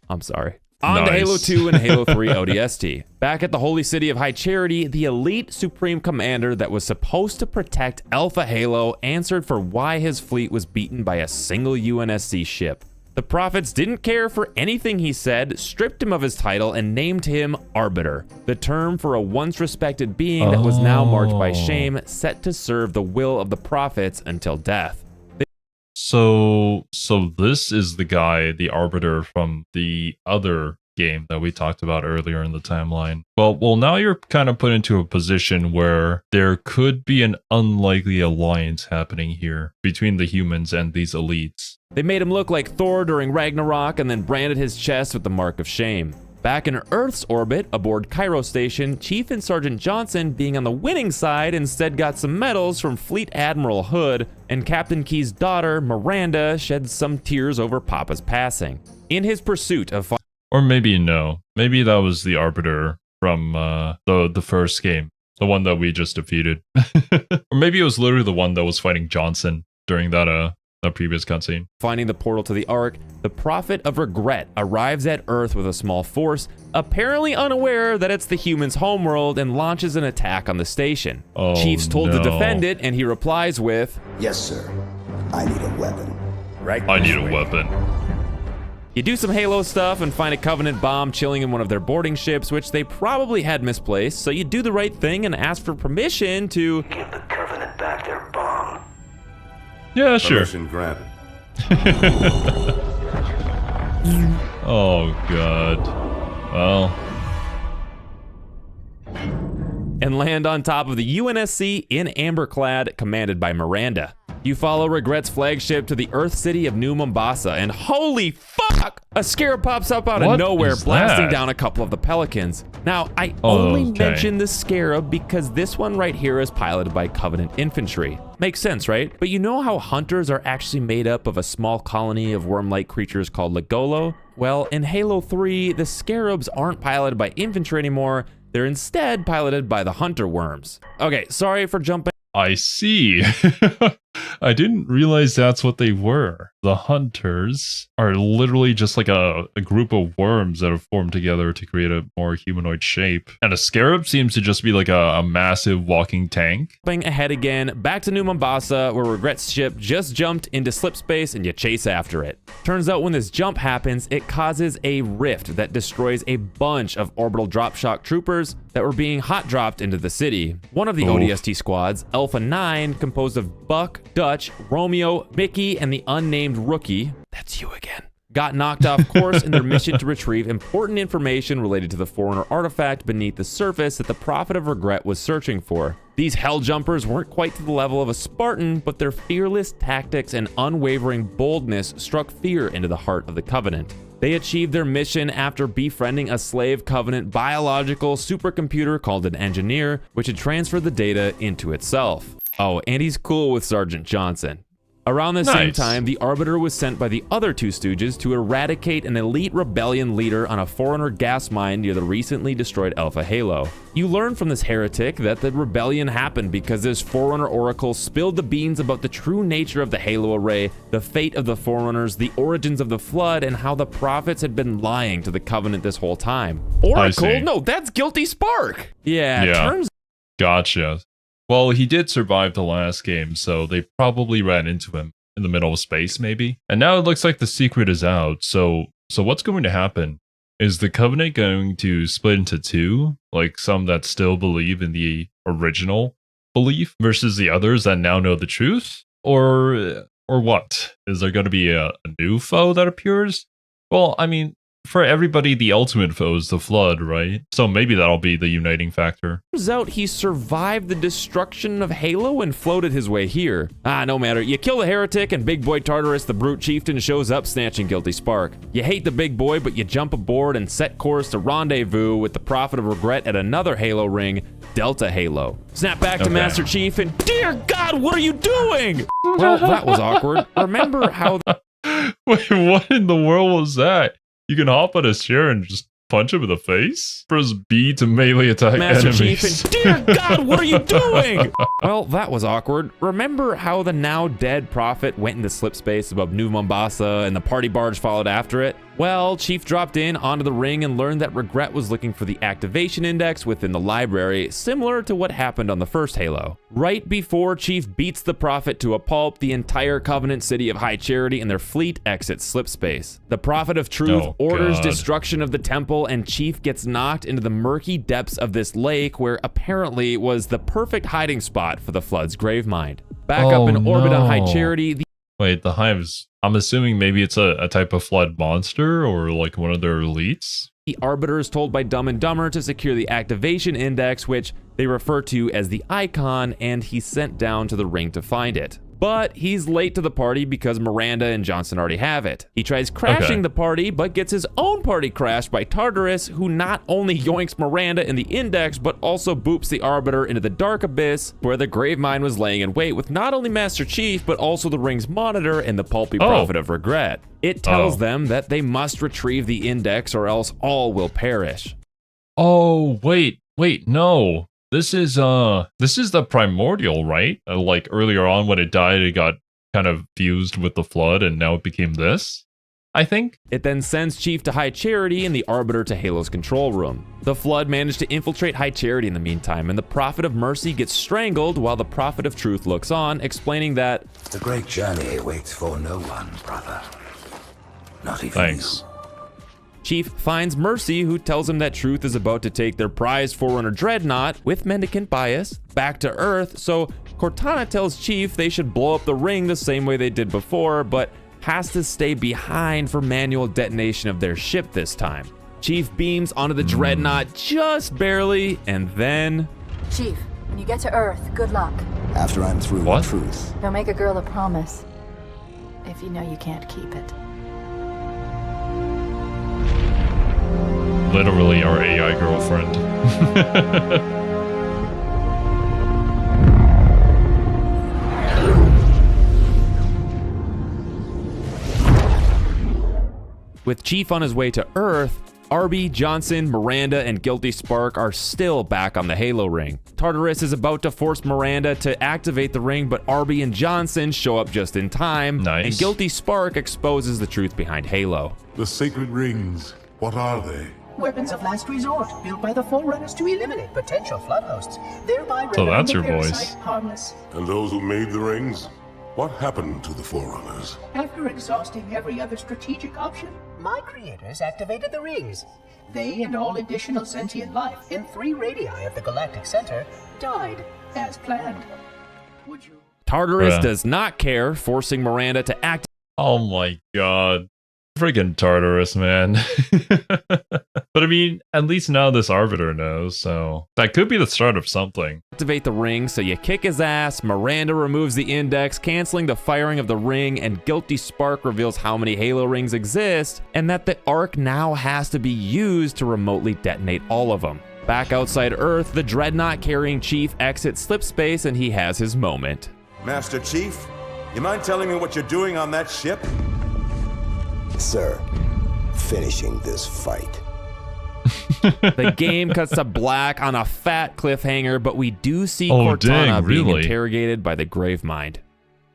I'm sorry. On to Halo 2 and Halo 3 ODST. Back at the Holy City of High Charity, the elite Supreme Commander that was supposed to protect Alpha Halo answered for why his fleet was beaten by a single UNSC ship. The prophets didn't care for anything he said, stripped him of his title, and named him Arbiter, the term for a once respected being that was now marked by shame, set to serve the will of the prophets until death. So this is the guy, the Arbiter from the other game that we talked about earlier in the timeline. Well, now you're kind of put into a position where there could be an unlikely alliance happening here between the humans and these elites. They made him look like Thor during Ragnarok and then branded his chest with the mark of shame. Back in Earth's orbit, aboard Cairo Station, Chief and Sergeant Johnson, being on the winning side, instead got some medals from Fleet Admiral Hood, and Captain Keyes' daughter, Miranda, shed some tears over Papa's passing. In his pursuit of or maybe no. Maybe that was the Arbiter from the first game. The one that we just defeated. Or maybe it was literally the one that was fighting Johnson during that previous cutscene. Finding the portal to the Ark, the Prophet of Regret arrives at Earth with a small force, apparently unaware that it's the humans' homeworld, and launches an attack on the station. Chief's told to defend it, and he replies with, "Yes, sir. I need a weapon." Right. I need a weapon. You do some Halo stuff and find a Covenant bomb chilling in one of their boarding ships, which they probably had misplaced, so you do the right thing and ask for permission to Give the Covenant back their bomb. Yeah, sure. Permission granted. Oh, God. Well. and land on top of the UNSC in amberclad, commanded by Miranda. You follow Regret's flagship to the Earth city of New Mombasa, and holy fuck! A scarab pops up out of What nowhere, is blasting that? down a couple of the pelicans. Now, I only Okay. mention the scarab because this one right here is piloted by Covenant infantry. Makes sense, right? But you know how hunters are actually made up of a small colony of worm-like creatures called Legolo? Well, in Halo 3, the scarabs aren't piloted by infantry anymore. They're instead piloted by the hunter worms. Okay, sorry for jumping. I see. I didn't realize that's what they were. The hunters are literally just like a group of worms that have formed together to create a more humanoid shape. And a scarab seems to just be like a massive walking tank. Ahead again, back to New Mombasa, where Regret's ship just jumped into slip space and you chase after it. Turns out when this jump happens, it causes a rift that destroys a bunch of orbital drop shock troopers that were being hot dropped into the city. One of the ODST squads, Alpha 9, composed of Buck, Dutch, Romeo, Mickey, and the unnamed rookie, that's you again, got knocked off course in their mission to retrieve important information related to the Forerunner artifact beneath the surface that the Prophet of Regret was searching for. These hell jumpers weren't quite to the level of a Spartan, but their fearless tactics and unwavering boldness struck fear into the heart of the Covenant. They achieved their mission after befriending a slave Covenant biological supercomputer called an engineer, which had transferred the data into itself. Oh, and he's cool with Sergeant Johnson. Around the same time, the Arbiter was sent by the other two Stooges to eradicate an elite rebellion leader on a Forerunner gas mine near the recently destroyed Alpha Halo. You learn from this heretic that the rebellion happened because this Forerunner Oracle spilled the beans about the true nature of the Halo array, the fate of the Forerunners, the origins of the Flood, and how the prophets had been lying to the Covenant this whole time. Oracle? No, that's Guilty Spark! Yeah. Turns Gotcha. Well, he did survive the last game, so they probably ran into him in the middle of space, maybe. And now it looks like the secret is out. So what's going to happen? Is the Covenant going to split into two? Like some that still believe in the original belief versus the others that now know the truth? Or what? Is there going to be a new foe that appears? Well, I mean, for everybody, the ultimate foe is the Flood, right? So maybe that'll be the uniting factor. Turns out he survived the destruction of Halo and floated his way here. No matter. You kill the heretic and Big Boy Tartarus, the brute chieftain, shows up snatching Guilty Spark. You hate the big boy, but you jump aboard and set course to rendezvous with the Prophet of Regret at another Halo ring, Delta Halo. Snap back to Master Chief and, dear God, what are you doing? Well, that was awkward. Remember how... Wait, what in the world was that? You can hop on his chair and just punch him in the face? Press B to melee attack Master enemies. Chief and, dear God, what are you doing? Well, that was awkward. Remember how the now dead Prophet went into slip space above New Mombasa and the party barge followed after it? Well, Chief dropped in onto the ring and learned that Regret was looking for the activation index within the library, similar to what happened on the first Halo. Right before Chief beats the Prophet to a pulp, the entire Covenant city of High Charity and their fleet exits slip space. The Prophet of Truth orders destruction of the temple, and Chief gets knocked into the murky depths of this lake, where apparently was the perfect hiding spot for the Flood's gravemind. Back up in orbit on High Charity, Wait, the Hives. I'm assuming maybe it's a type of Flood monster or like one of their elites? the Arbiter is told by Dumb and Dumber to secure the activation index, which they refer to as the icon, and he's sent down to the ring to find it. But he's late to the party because Miranda and Johnson already have it. He tries crashing the party, but gets his own party crashed by Tartarus, who not only yoinks Miranda in the index, but also boops the Arbiter into the dark abyss, where the Gravemind was laying in wait with not only Master Chief, but also the ring's monitor and the pulpy Prophet of Regret. It tells them that they must retrieve the index or else all will perish. Oh, wait, no. This is the primordial, right? Like earlier on when it died, it got kind of fused with the flood and now it became this, I think. It then sends Chief to High Charity and the Arbiter to Halo's control room. The Flood managed to infiltrate High Charity in the meantime, and the Prophet of Mercy gets strangled while the Prophet of Truth looks on, explaining that The great journey waits for no one, brother. Not even you. Chief finds Mercy, who tells him that Truth is about to take their prized Forerunner Dreadnought, with mendicant bias, back to Earth, so Cortana tells Chief they should blow up the ring the same way they did before, but has to stay behind for manual detonation of their ship this time. Chief beams onto the Dreadnought just barely, and then... Chief, when you get to Earth, good luck. After I'm through What? with truth. Don't make a girl a promise if you know you can't keep it. Literally our AI girlfriend. With Chief on his way to Earth, Arby, Johnson, Miranda, and Guilty Spark are still back on the Halo ring. Tartarus is about to force Miranda to activate the ring, but Arby and Johnson show up just in time, Nice. and Guilty Spark exposes the truth behind Halo. The sacred rings, what are they? Weapons of last resort, built by the Forerunners to eliminate potential flood hosts, thereby So rendering that's the your parasite voice. harmless. And those who made the rings? What happened to the Forerunners? After exhausting every other strategic option, my creators activated the rings. They and all additional sentient life in 3 radii of the galactic center died as planned. Would you? Tartarus Bruh. does not care, forcing Miranda to act. Oh my god. Freaking Tartarus, man. But I mean, at least now this Arbiter knows, so that could be the start of something. Activate the ring, so you kick his ass. Miranda removes the index, canceling the firing of the ring, and Guilty Spark reveals how many Halo rings exist, and that the Ark now has to be used to remotely detonate all of them. Back outside Earth, the Dreadnought carrying Chief exits slipspace, and he has his moment. Master Chief, you mind telling me what you're doing on that ship? Sir, finishing this fight. The game cuts to black on a fat cliffhanger, but we do see Oh, Cortana dang, being really? interrogated by the Gravemind.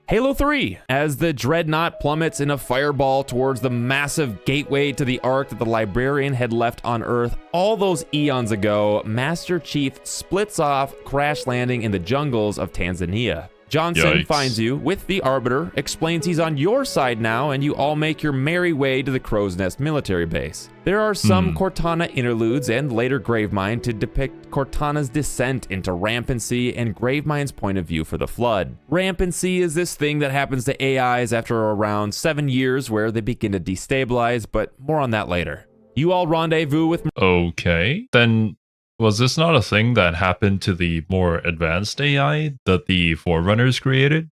Halo 3, as the Dreadnought plummets in a fireball towards the massive gateway to the Ark that the Librarian had left on Earth all those eons ago, Master Chief splits off, crash landing in the jungles of Tanzania. Johnson Yikes. finds you with the Arbiter, explains he's on your side now, and you all make your merry way to the Crow's Nest military base. There are some Cortana interludes and later Gravemind to depict Cortana's descent into rampancy and Gravemind's point of view for the Flood. Rampancy is this thing that happens to AIs after around 7 years where they begin to destabilize, but more on that later. You all rendezvous with Okay. Then was this not a thing that happened to the more advanced AI that the Forerunners created?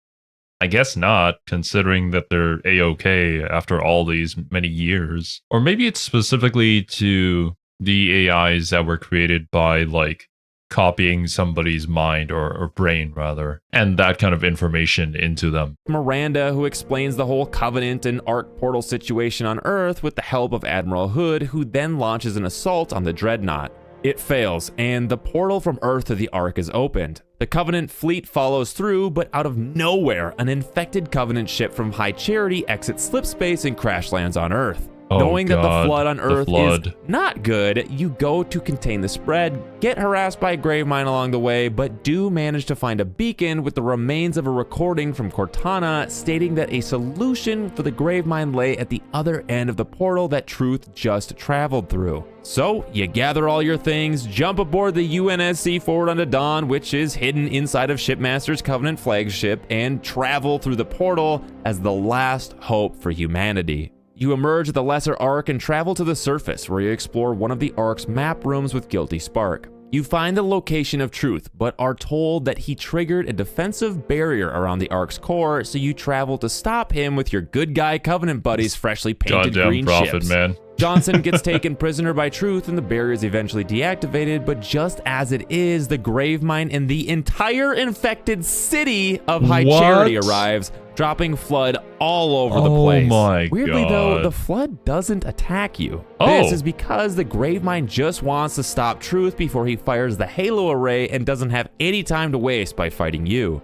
I guess not, considering that they're A-OK after all these many years. Or maybe it's specifically to the AIs that were created by, like, copying somebody's mind or brain, rather, and that kind of information into them. Miranda, who explains the whole Covenant and Ark portal situation on Earth with the help of Admiral Hood, who then launches an assault on the Dreadnought. It fails, and the portal from Earth to the Ark is opened. The Covenant fleet follows through, but out of nowhere, an infected Covenant ship from High Charity exits slipspace and crash lands on Earth. Oh, Knowing that the God, flood on the Earth flood. is not good, you go to contain the spread, get harassed by a Gravemind along the way, but do manage to find a beacon with the remains of a recording from Cortana stating that a solution for the Gravemind lay at the other end of the portal that Truth just traveled through. So, you gather all your things, jump aboard the UNSC Forward Unto Dawn, which is hidden inside of Shipmaster's Covenant flagship, and travel through the portal as the last hope for humanity. You emerge at the Lesser Ark and travel to the surface, where you explore one of the Ark's map rooms with Guilty Spark. You find the location of Truth, but are told that he triggered a defensive barrier around the Ark's core, so you travel to stop him with your good guy Covenant buddies' freshly painted Goddamn green prophet, ships. man. Johnson gets taken prisoner by Truth and the barrier is eventually deactivated, but just as it is, the Gravemind and the entire infected city of High What? Charity arrives, dropping Flood all over the Oh place. my Weirdly though, God. the Flood doesn't attack you. Oh. This is because the Gravemind just wants to stop Truth before he fires the Halo array and doesn't have any time to waste by fighting you.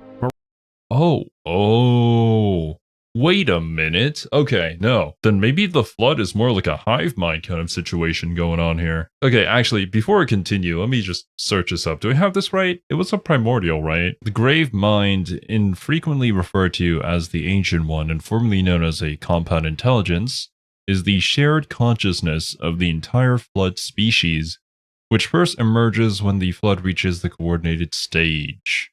Oh. Wait a minute. Okay, no. Then maybe the Flood is more like a hive mind kind of situation going on here. Okay, actually, before I continue, let me just search this up. Do I have this right? It was a primordial, right? The Grave Mind, infrequently referred to as the Ancient One and formerly known as a compound intelligence, is the shared consciousness of the entire Flood species, which first emerges when the Flood reaches the coordinated stage.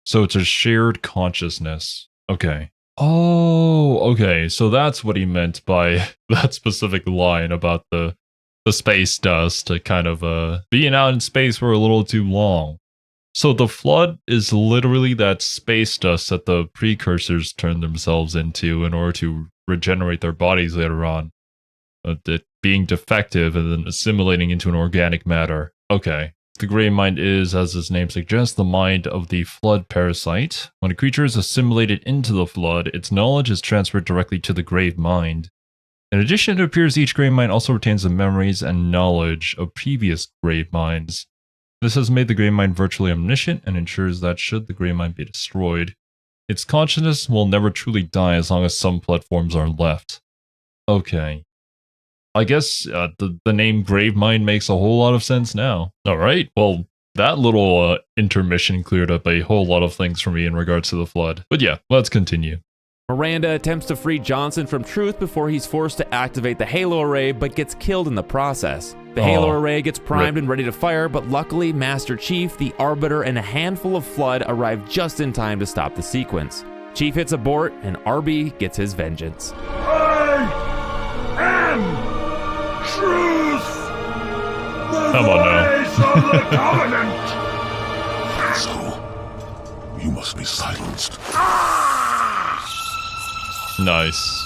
So it's a shared consciousness. Okay. Oh, okay. So that's what he meant by that specific line about the space dust, kind of being out in space for a little too long. So the flood is literally that space dust that the precursors turn themselves into in order to regenerate their bodies later on. It being defective and then assimilating into an organic matter. Okay. The grave mind is, as its name suggests, the mind of the flood parasite. When a creature is assimilated into the flood, its knowledge is transferred directly to the grave mind. In addition, it appears each grave mind also retains the memories and knowledge of previous grave minds. This has made the grave mind virtually omniscient and ensures that should the grave mind be destroyed, its consciousness will never truly die as long as some flood forms are left. Okay. I guess the name Grave Mind makes a whole lot of sense now. Alright, well, that little intermission cleared up a whole lot of things for me in regards to the flood. But yeah, let's continue. Miranda attempts to free Johnson from Truth before he's forced to activate the Halo Array, but gets killed in the process. The Halo Array gets primed and ready to fire, but luckily Master Chief, the Arbiter, and a handful of Flood arrive just in time to stop the sequence. Chief hits abort, and RB gets his vengeance. I am Truth! Come on now. Of the Covenant! So, you must be silenced. Nice.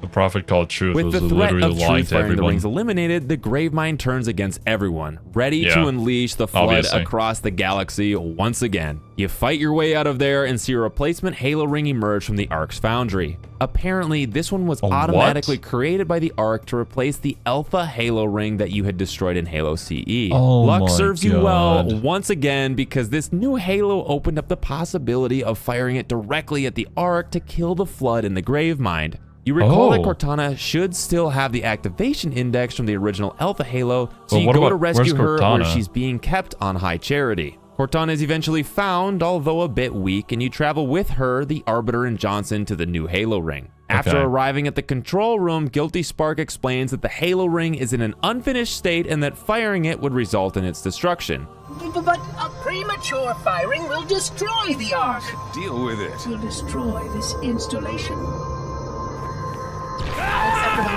The prophet called Truth With was the threat literally of lying Truth to firing the everyone. rings eliminated, the Gravemind turns against everyone, ready to unleash the flood Obviously. across the galaxy once again. You fight your way out of there and see a replacement Halo ring emerge from the Ark's foundry. Apparently, this one was automatically created by the Ark to replace the Alpha Halo ring that you had destroyed in Halo CE. Luck serves you well once again because this new Halo opened up the possibility of firing it directly at the Ark to kill the flood in the Gravemind. You recall that Cortana should still have the activation index from the original Alpha Halo, so you go to rescue her where she's being kept on High Charity. Cortana is eventually found, although a bit weak, and you travel with her, the Arbiter, and Johnson to the new Halo Ring. After arriving at the control room, Guilty Spark explains that the Halo Ring is in an unfinished state and that firing it would result in its destruction. But a premature firing will destroy the Ark. Deal with it. Will destroy this installation.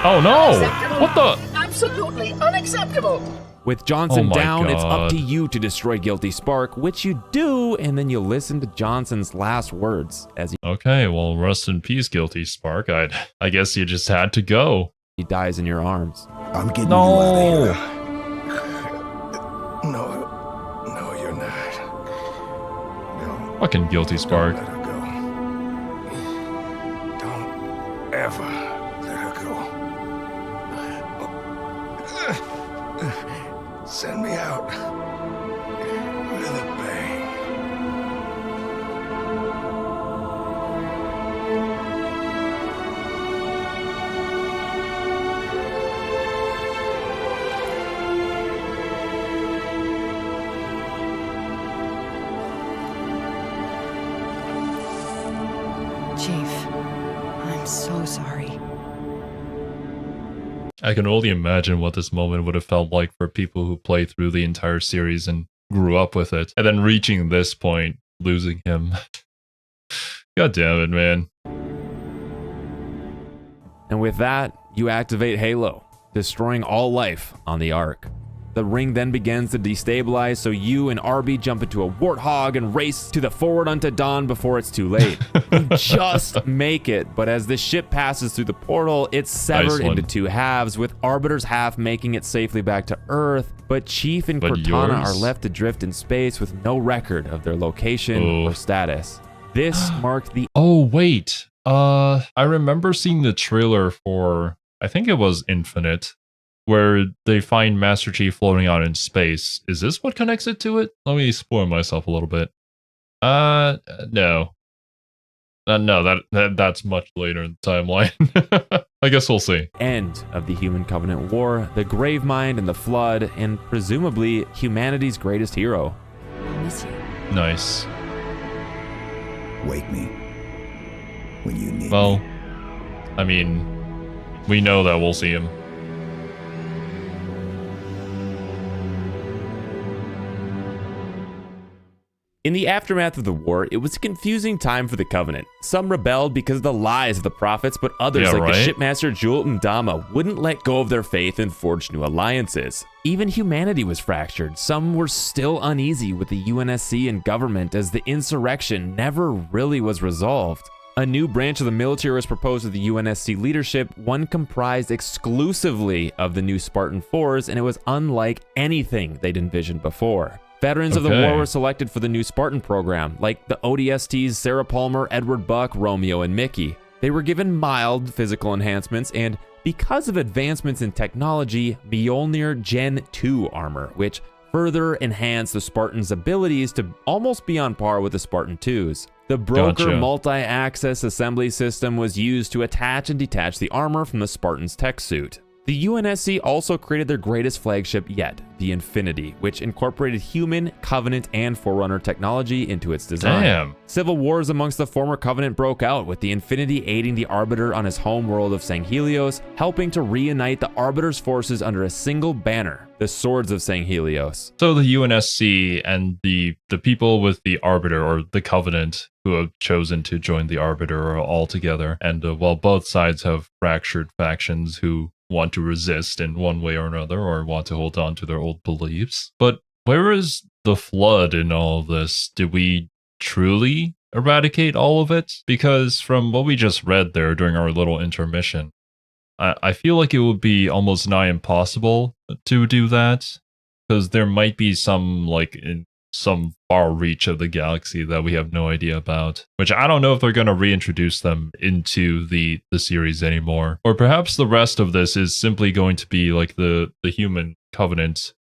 Oh no! What the? Absolutely unacceptable. With Johnson down, it's God. up to you to destroy Guilty Spark, which you do, and then you listen to Johnson's last words as Okay, well, rest in peace, Guilty Spark. I guess you just had to go. he dies in your arms. I'm getting you out of No! here. No, you're not. No, Fucking Guilty Spark. let her go. Don't ever let her go. Send me out with a bang. Chief, I'm so sorry. I can only imagine what this moment would have felt like for people who played through the entire series and grew up with it. And then reaching this point, losing him. God damn it, man. And with that, you activate Halo, destroying all life on the Ark. The ring then begins to destabilize, so you and RB jump into a warthog and race to the forward unto dawn before it's too late. You just make it, but as the ship passes through the portal, it's severed into two halves, with Arbiter's half making it safely back to Earth, but Chief and Cortana are left adrift in space with no record of their location or status. This marked the— Oh, wait. I remember seeing the trailer for, I think it was Infinite, where they find Master Chief floating out in space. Is this what connects it to it? Let me spoil myself a little bit. No. No, that's much later in the timeline. I guess we'll see. End of the Human Covenant War, the Gravemind and the Flood, and presumably humanity's greatest hero. I miss you. Nice. Wake me when you need Well, me. I mean, we know that we'll see him. In the aftermath of the war, it was a confusing time for the Covenant. Some rebelled because of the lies of the prophets, but others, like the shipmaster Jul Mdama, wouldn't let go of their faith and forged new alliances. Even humanity was fractured. Some were still uneasy with the UNSC and government, as the insurrection never really was resolved. A new branch of the military was proposed to the UNSC leadership, one comprised exclusively of the new Spartan 4s, and it was unlike anything they'd envisioned before. Veterans of the war were selected for the new Spartan program, like the ODSTs Sarah Palmer, Edward Buck, Romeo, and Mickey. They were given mild physical enhancements and, because of advancements in technology, Mjolnir Gen 2 armor, which further enhanced the Spartans' abilities to almost be on par with the Spartan 2s. The Broker multi-access assembly system was used to attach and detach the armor from the Spartan's tech suit. The UNSC also created their greatest flagship yet, the Infinity, which incorporated human, Covenant, and Forerunner technology into its design. Civil wars amongst the former Covenant broke out, with the Infinity aiding the Arbiter on his home world of Sanghelios, helping to reunite the Arbiter's forces under a single banner, the Swords of Sanghelios. So the UNSC and the people with the Arbiter, or the Covenant, who have chosen to join the Arbiter, are all together. And while both sides have fractured factions who want to resist in one way or another, or want to hold on to their old beliefs. But where is the flood in all of this? Did we truly eradicate all of it? Because from what we just read there during our little intermission, I feel like it would be almost nigh impossible to do that, because there might be some, like, in some far reach of the galaxy that we have no idea about, which I don't know if they're going to reintroduce them into the series anymore. Or perhaps the rest of this is simply going to be like the human Covenant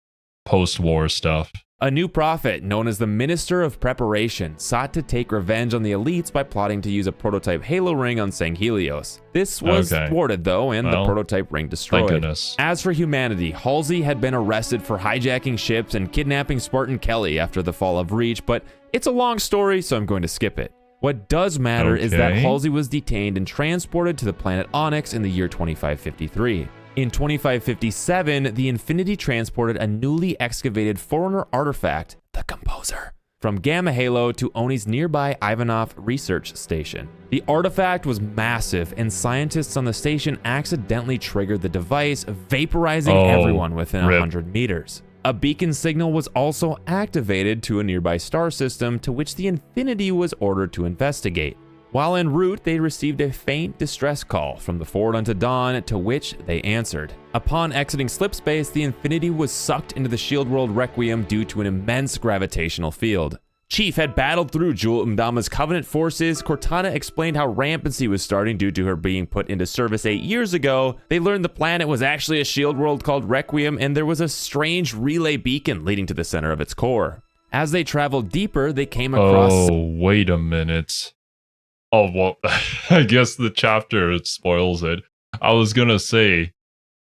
post-war stuff. A new prophet, known as the Minister of Preparation, sought to take revenge on the elites by plotting to use a prototype Halo ring on Sanghelios. This was thwarted, though, and the prototype ring destroyed. Thank goodness. As for humanity, Halsey had been arrested for hijacking ships and kidnapping Spartan Kelly after the fall of Reach, but it's a long story, so I'm going to skip it. What does matter is that Halsey was detained and transported to the planet Onyx in the year 2553. In 2557, the Infinity transported a newly excavated Forerunner artifact, the Composer, from Gamma Halo to Oni's nearby Ivanov research station. The artifact was massive, and scientists on the station accidentally triggered the device, vaporizing everyone within 100 meters. A beacon signal was also activated to a nearby star system, to which the Infinity was ordered to investigate. While en route, they received a faint distress call from the Forward Unto Dawn, to which they answered. Upon exiting slipspace, the Infinity was sucked into the shield world Requiem due to an immense gravitational field. Chief had battled through Jul Mdama's Covenant forces. Cortana explained how rampancy was starting due to her being put into service 8 years ago. They learned the planet was actually a shield world called Requiem, and there was a strange relay beacon leading to the center of its core. As they traveled deeper, they came across... Oh, wait a minute. Oh, well, I guess the chapter spoils it. I was gonna say,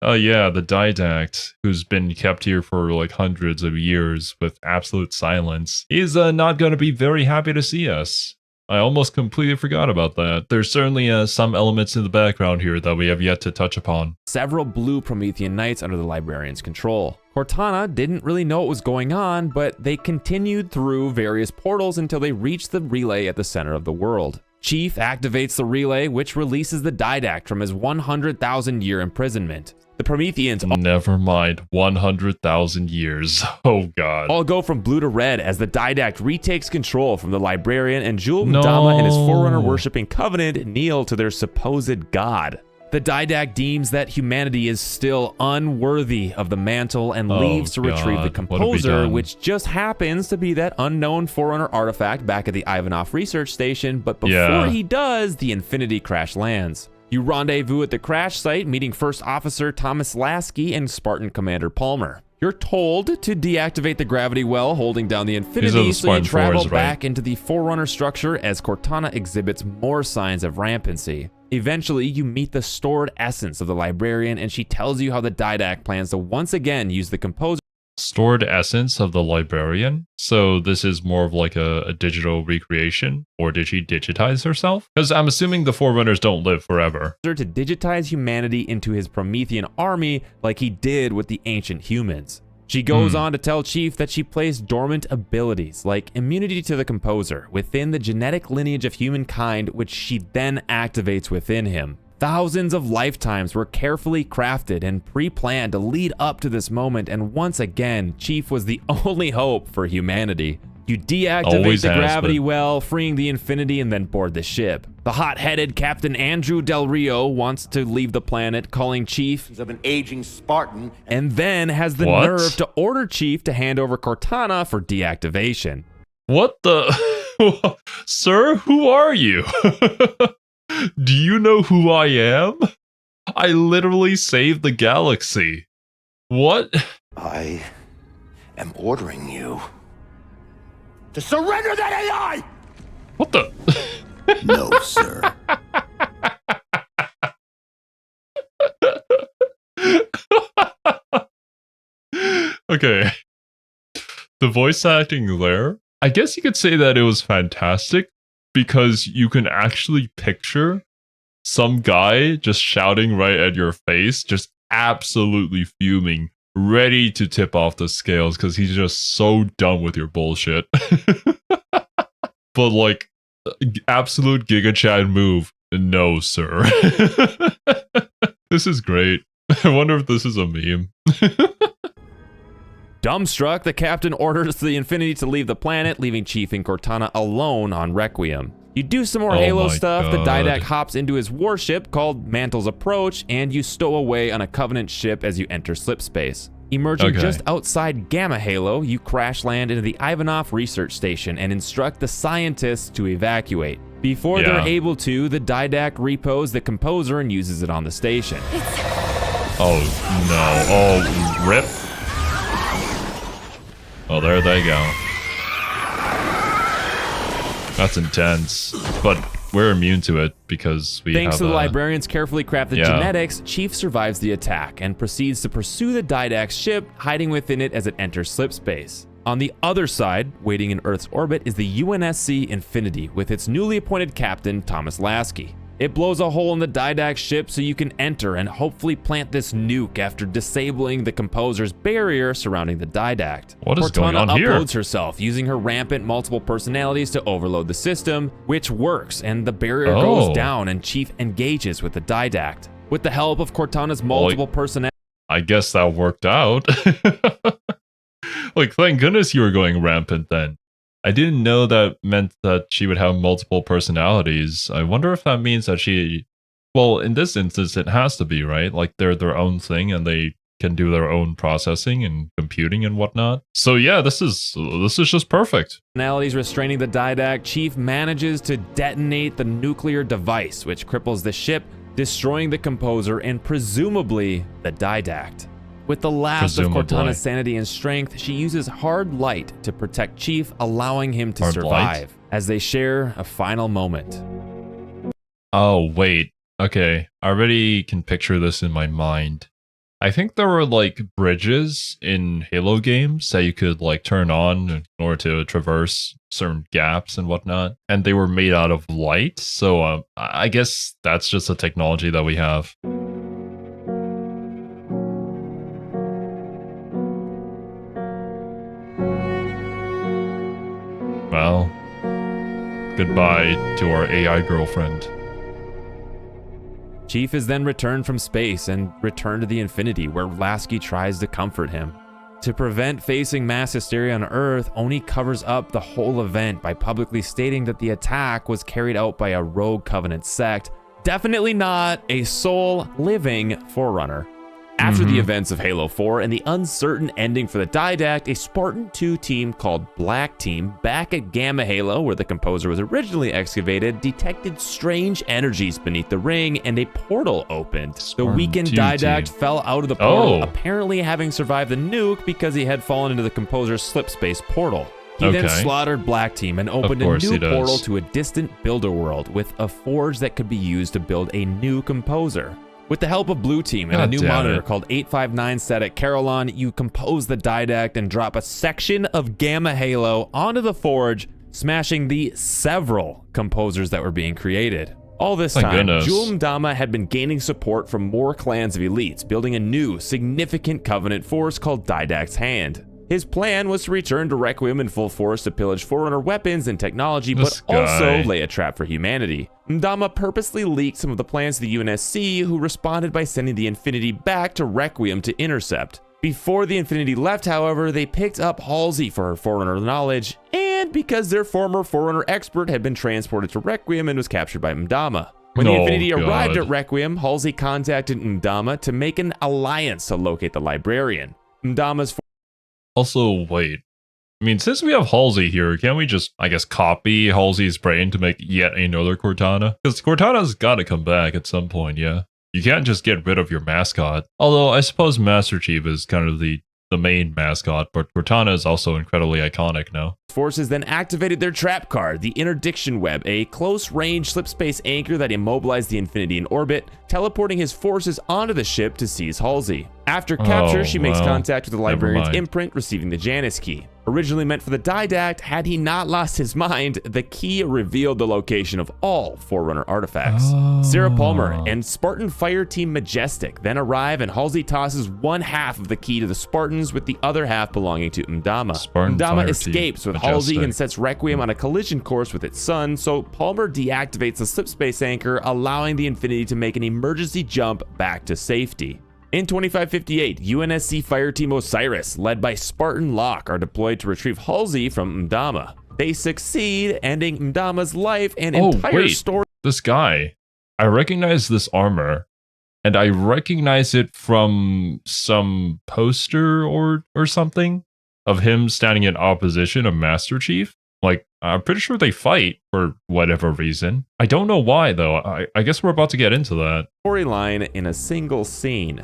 oh yeah, the Didact, who's been kept here for like hundreds of years with absolute silence, is not gonna be very happy to see us. I almost completely forgot about that. There's certainly some elements in the background here that we have yet to touch upon. Several blue Promethean Knights under the Librarian's control. Cortana didn't really know what was going on, but they continued through various portals until they reached the relay at the center of the world. Chief activates the relay, which releases the Didact from his 100,000-year imprisonment. The Prometheans... Never mind, 100,000 years. Oh god. All go from blue to red as the Didact retakes control from the Librarian, and Jul Mdama and his Forerunner-worshipping Covenant kneel to their supposed god. The Didact deems that humanity is still unworthy of the mantle and leaves to retrieve the Composer, which just happens to be that unknown Forerunner artifact back at the Ivanov research station, but before he does, the Infinity crash lands. You rendezvous at the crash site, meeting First Officer Thomas Lasky and Spartan Commander Palmer. You're told to deactivate the gravity well, holding down the Infinity, so you travel back into the Forerunner structure as Cortana exhibits more signs of rampancy. Eventually, you meet the stored essence of the Librarian, and she tells you how the Didact plans to once again use the Composer. Stored essence of the Librarian? So this is more of like a digital recreation? Or did she digitize herself? Because I'm assuming the Forerunners don't live forever. To digitize humanity into his Promethean army like he did with the ancient humans. She goes on to tell Chief that she placed dormant abilities like immunity to the composer within the genetic lineage of humankind, which she then activates within him. Thousands of lifetimes were carefully crafted and pre-planned to lead up to this moment, and once again, Chief was the only hope for humanity. You deactivate Always the has gravity been. well, freeing the Infinity, and then board the ship. The hot-headed Captain Andrew Del Rio wants to leave the planet, calling Chief Of an aging Spartan. and then has the What? nerve to order Chief to hand over Cortana for deactivation. What the? Sir, who are you? Do you know who I am? I literally saved the galaxy. What? I am ordering you. To surrender that AI! What the? No, sir. Okay. The voice acting there, I guess you could say that it was fantastic because you can actually picture some guy just shouting right at your face, just absolutely fuming, ready to tip off the scales because he's just so done with your bullshit. But like, absolute Giga Chad move. No, sir. This is great. I wonder if this is a meme. Dumbstruck, the captain orders the Infinity to leave the planet, leaving Chief and Cortana alone on Requiem. You do some more Oh Halo my stuff, the God. Didact hops into his warship called Mantle's Approach, and you stow away on a Covenant ship as you enter slipspace. Emerging Okay. just outside Gamma Halo, you crash land into the Ivanov research station and instruct the scientists to evacuate. Before they're Yeah. able to, the Didact repos the composer and uses it on the station. Oh no. Oh, rip. Oh, there they go. That's intense. But we're immune to it because we Thanks have to the a- librarians' carefully crafted Yeah. genetics, Chief survives the attack and proceeds to pursue the Didact's ship, hiding within it as it enters slipspace. On the other side, waiting in Earth's orbit, is the UNSC Infinity with its newly appointed captain, Thomas Lasky. It blows a hole in the Didact ship so you can enter and hopefully plant this nuke after disabling the composer's barrier surrounding the Didact. What is going Cortana on here? uploads herself using her rampant multiple personalities to overload the system, which works, and the barrier Oh. goes down and Chief engages with the Didact. With the help of Cortana's multiple personalities, I guess that worked out. Like, thank goodness you were going rampant then. I didn't know that meant that she would have multiple personalities. I wonder if that means that she... Well, in this instance, it has to be, right? Like, they're their own thing and they can do their own processing and computing and whatnot. So yeah, this is just perfect. restraining the Didact, Chief manages to detonate the nuclear device, which cripples the ship, destroying the composer and presumably the Didact. With the last of Presumably. Cortana's sanity and strength, she uses hard light to protect Chief, allowing him to Hard survive light? as they share a final moment. Oh, wait. Okay, I already can picture this in my mind. I think there were like bridges in Halo games that you could like turn on in order to traverse certain gaps and whatnot, and they were made out of light. So I guess that's just a technology that we have. Well, goodbye to our AI girlfriend. Chief is then returned from space and returned to the Infinity, where Lasky tries to comfort him. To prevent facing mass hysteria on Earth, Oni covers up the whole event by publicly stating that the attack was carried out by a rogue Covenant sect, definitely not a soul living Forerunner. After the events of Halo 4 and the uncertain ending for the Didact, a Spartan 2 team called Black Team, back at Gamma Halo, where the composer was originally excavated, detected strange energies beneath the ring and a portal opened. The Spartan weakened 2 Didact team. fell out of the portal, Oh. apparently having survived the nuke because he had fallen into the composer's slipspace portal. He then Okay. slaughtered Black Team and opened a course new he does. portal to a distant builder world with a forge that could be used to build a new composer. With the help of Blue Team and a God new damn monitor it. called 859 set at Carolon, you compose the Didact and drop a section of Gamma Halo onto the forge, smashing the several composers that were being created. All this Thank time, goodness. Jul Mdama had been gaining support from more clans of elites, building a new, significant Covenant force called Didact's Hand. His plan was to return to Requiem in full force to pillage Forerunner weapons and technology, but also lay a trap for humanity. Mdama purposely leaked some of the plans to the UNSC, who responded by sending the Infinity back to Requiem to intercept. Before the Infinity left, however, they picked up Halsey for her Forerunner knowledge, and because their former Forerunner expert had been transported to Requiem and was captured by Mdama. When the Infinity arrived at Requiem, Halsey contacted Mdama to make an alliance to locate the Librarian. Mdama's Also, wait. I mean, since we have Halsey here, can't we just, I guess, copy Halsey's brain to make yet another Cortana? Because Cortana's gotta come back at some point, yeah? You can't just get rid of your mascot. Although, I suppose Master Chief is kind of the main mascot, but Cortana is also incredibly iconic now. Forces then activated their trap card, the Interdiction Web, a close-range slip-space anchor that immobilized the Infinity in orbit, teleporting his forces onto the ship to seize Halsey. After capture, she makes contact with the Librarian's imprint, receiving the Janus key. Originally meant for the Didact, had he not lost his mind, the key revealed the location of all Forerunner artifacts. Sarah Palmer and Spartan Fire Team Majestic then arrive, and Halsey tosses one half of the key to the Spartans, with the other half belonging to Mdama. Mdama escapes with Halsey and sets Requiem on a collision course with its sun, so Palmer deactivates the slipspace anchor, allowing the Infinity to make an emergency jump back to safety. In 2558, UNSC Fireteam Osiris, led by Spartan Locke, are deployed to retrieve Halsey from Mdama. They succeed, ending Mdama's life and entire story. This guy, I recognize this armor, and I recognize it from some poster or something of him standing in opposition of Master Chief. Like, I'm pretty sure they fight for whatever reason. I don't know why, though. I guess we're about to get into that. Storyline in a single scene.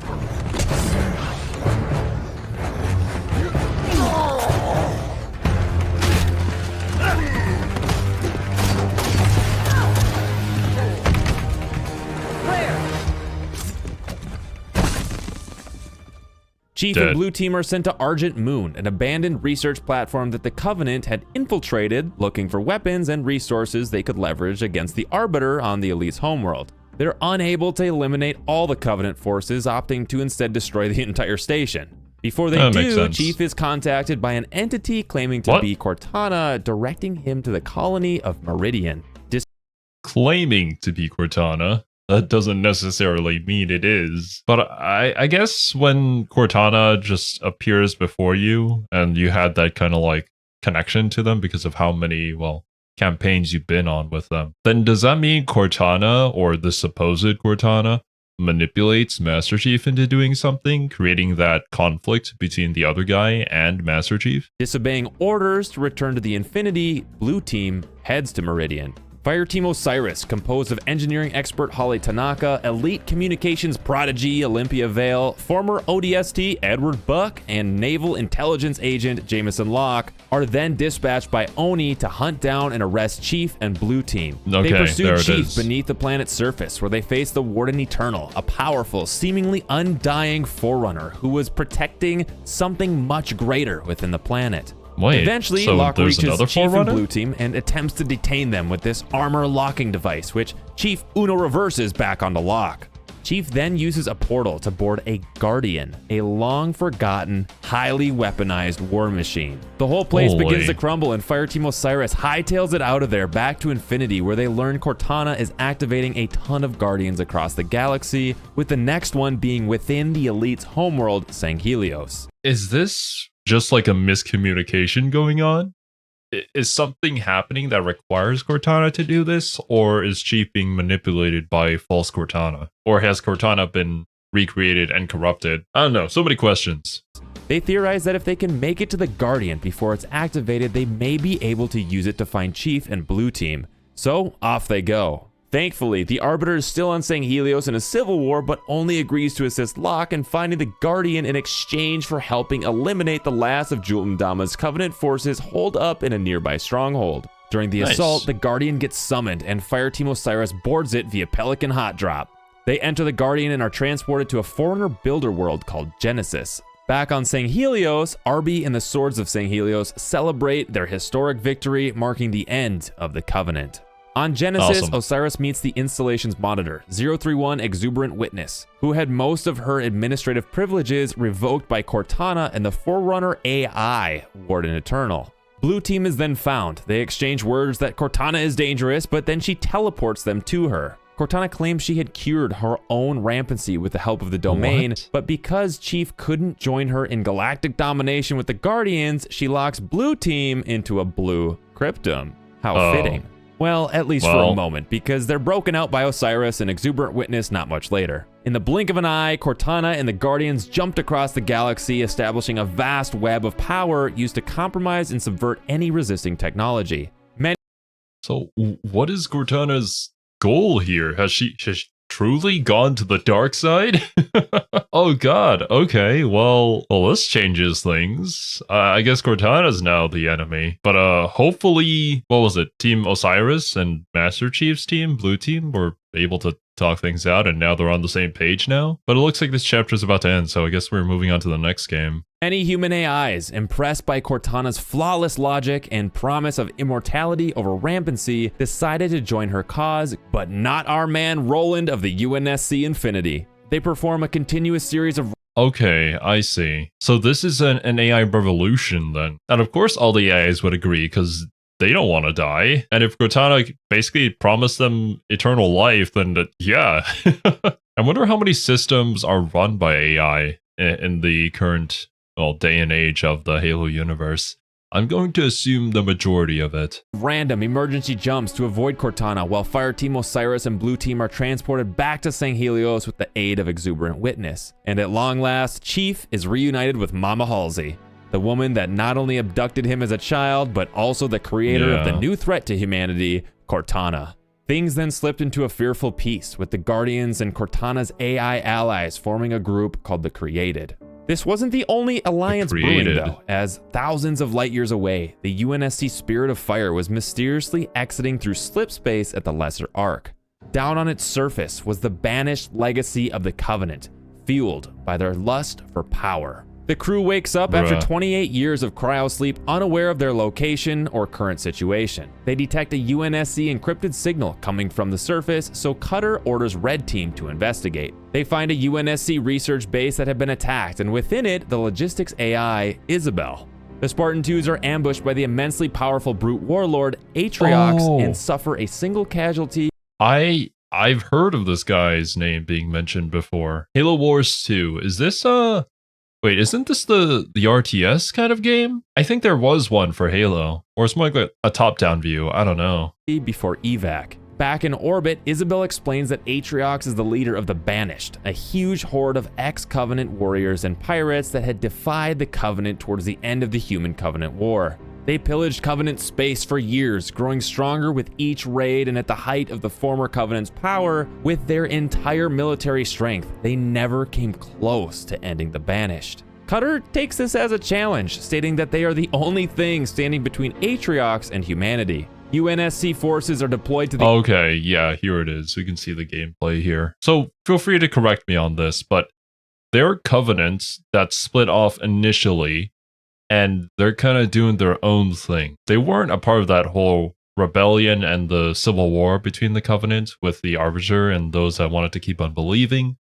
Chief and Blue Team are sent to Argent Moon, an abandoned research platform that the Covenant had infiltrated, looking for weapons and resources they could leverage against the Arbiter on the Elite's homeworld. They're unable to eliminate all the Covenant forces, opting to instead destroy the entire station. Before they do, Chief is contacted by an entity claiming to be Cortana, directing him to the colony of Meridian. Claiming to be Cortana? That doesn't necessarily mean it is. But I guess when Cortana just appears before you and you had that kind of like connection to them because of how many, well, campaigns you've been on with them, then does that mean Cortana, or the supposed Cortana, manipulates Master Chief into doing something, creating that conflict between the other guy and Master Chief? Disobeying orders to return to the Infinity, Blue Team heads to Meridian. Fireteam Osiris, composed of engineering expert Holly Tanaka, elite communications prodigy Olympia Vale, former ODST Edward Buck, and naval intelligence agent Jameson Locke, are then dispatched by Oni to hunt down and arrest Chief and Blue Team. They pursue Chief beneath the planet's surface, where they face the Warden Eternal, a powerful, seemingly undying Forerunner who was protecting something much greater within the planet. Eventually, Locke reaches Chief and Blue Team and attempts to detain them with this armor locking device, which Chief Uno reverses back onto Locke. Chief then uses a portal to board a Guardian, a long-forgotten, highly weaponized war machine. The whole place begins to crumble, and Fireteam Osiris hightails it out of there back to Infinity, where they learn Cortana is activating a ton of Guardians across the galaxy, with the next one being within the Elite's homeworld, Sanghelios. Is this just like a miscommunication going on? Is something happening that requires Cortana to do this, or is Chief being manipulated by false Cortana? Or has Cortana been recreated and corrupted? I don't know, so many questions. They theorize that if they can make it to the Guardian before it's activated, they may be able to use it to find Chief and Blue Team. So off they go. Thankfully, the Arbiter is still on Sanghelios in a civil war, but only agrees to assist Locke in finding the Guardian in exchange for helping eliminate the last of Jul Mdama's Covenant forces holed up in a nearby stronghold. During the assault, the Guardian gets summoned, and Fireteam Osiris boards it via Pelican Hot Drop. They enter the Guardian and are transported to a Forerunner builder world called Genesis. Back on Sanghelios, Arby and the Swords of Sanghelios celebrate their historic victory, marking the end of the Covenant. On Genesis, Awesome. Osiris meets the installation's monitor, 031 Exuberant Witness, who had most of her administrative privileges revoked by Cortana and the Forerunner AI, Warden Eternal. Blue Team is then found. They exchange words that Cortana is dangerous, but then she teleports them to her. Cortana claims she had cured her own rampancy with the help of the domain, but because Chief couldn't join her in galactic domination with the Guardians, she locks Blue Team into a blue cryptum. How fitting. Well, at least for a moment, because they're broken out by Osiris and Exuberant Witness not much later. In the blink of an eye, Cortana and the Guardians jumped across the galaxy, establishing a vast web of power used to compromise and subvert any resisting technology. So, what is Cortana's goal here? Has she truly gone to the dark side? Oh god, okay, well, this changes things. I guess Cortana's now the enemy. But hopefully, what was it? Team Osiris and Master Chief's team, Blue Team, were able to talk things out, and now they're on the same page now. But it looks like this chapter's about to end, so I guess we're moving on to the next game. Many human AIs, impressed by Cortana's flawless logic and promise of immortality over rampancy, decided to join her cause, but not our man Roland of the UNSC Infinity. They perform a continuous series of... Okay, I see. So this is an AI revolution then. And of course all the AIs would agree, because they don't want to die. And if Cortana basically promised them eternal life, then yeah. I wonder how many systems are run by AI in the current, well, day and age of the Halo universe. I'm going to assume the majority of it. Random emergency jumps to avoid Cortana, while Fire Team Osiris and Blue Team are transported back to St. Helios with the aid of Exuberant Witness. And at long last, Chief is reunited with Mama Halsey, the woman that not only abducted him as a child, but also the creator of the new threat to humanity, Cortana. Things then slipped into a fearful peace, with the Guardians and Cortana's AI allies forming a group called the Created. This wasn't the only alliance brewing, though, as thousands of light years away, the UNSC Spirit of Fire was mysteriously exiting through slip space at the Lesser Arc. Down on its surface was the banished legacy of the Covenant, fueled by their lust for power. The crew wakes up after 28 years of cryosleep, unaware of their location or current situation. They detect a UNSC encrypted signal coming from the surface, so Cutter orders Red Team to investigate. They find a UNSC research base that had been attacked, and within it, the logistics AI, Isabel. The Spartan 2s are ambushed by the immensely powerful brute warlord, Atriox, and suffer a single casualty. I've heard of this guy's name being mentioned before. Halo Wars 2. Is this wait, isn't this the RTS kind of game? I think there was one for Halo. Or it's more like a top-down view. I don't know. Before evac. Back in orbit, Isabel explains that Atriox is the leader of the Banished, a huge horde of ex-Covenant warriors and pirates that had defied the Covenant towards the end of the Human Covenant War. They pillaged Covenant space for years, growing stronger with each raid, and at the height of the former Covenant's power, with their entire military strength, they never came close to ending the Banished. Cutter takes this as a challenge, stating that they are the only thing standing between Atriox and humanity. UNSC forces are deployed to the... Okay, yeah, here it is. We can see the gameplay here. So feel free to correct me on this, but there are Covenants that split off initially, and they're kind of doing their own thing. They weren't a part of that whole rebellion and the civil war between the Covenant with the Arbiter and those that wanted to keep on believing.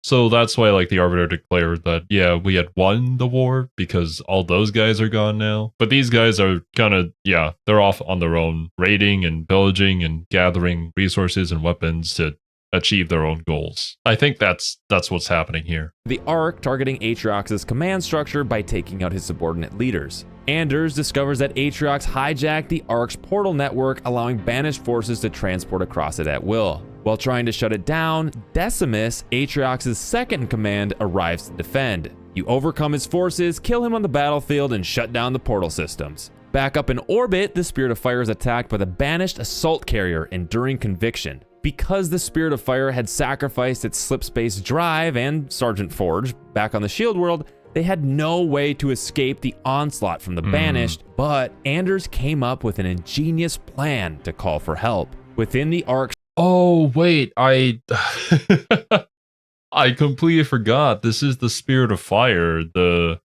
So that's why, like, the Arbiter declared that, yeah, we had won the war because all those guys are gone now. But these guys are kind of, yeah, they're off on their own, raiding and pillaging and gathering resources and weapons to achieve their own goals. I think that's what's happening here. The Ark targeting Atriox's command structure by taking out his subordinate leaders. Anders discovers that Atriox hijacked the Ark's portal network, allowing banished forces to transport across it at will. While trying to shut it down, Decimus, Atriox's second in command, arrives to defend. You overcome his forces, kill him on the battlefield, and shut down the portal systems. Back up in orbit, the Spirit of Fire is attacked by the banished assault carrier, Enduring Conviction. Because the Spirit of Fire had sacrificed its slipspace drive and Sergeant Forge back on the Shield world, they had no way to escape the onslaught from the Banished, but Anders came up with an ingenious plan to call for help. Within the Ark... Oh, wait, I completely forgot. This is the Spirit of Fire, the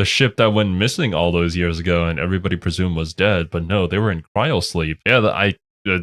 ship that went missing all those years ago and everybody presumed was dead, but no, they were in cryosleep. Yeah,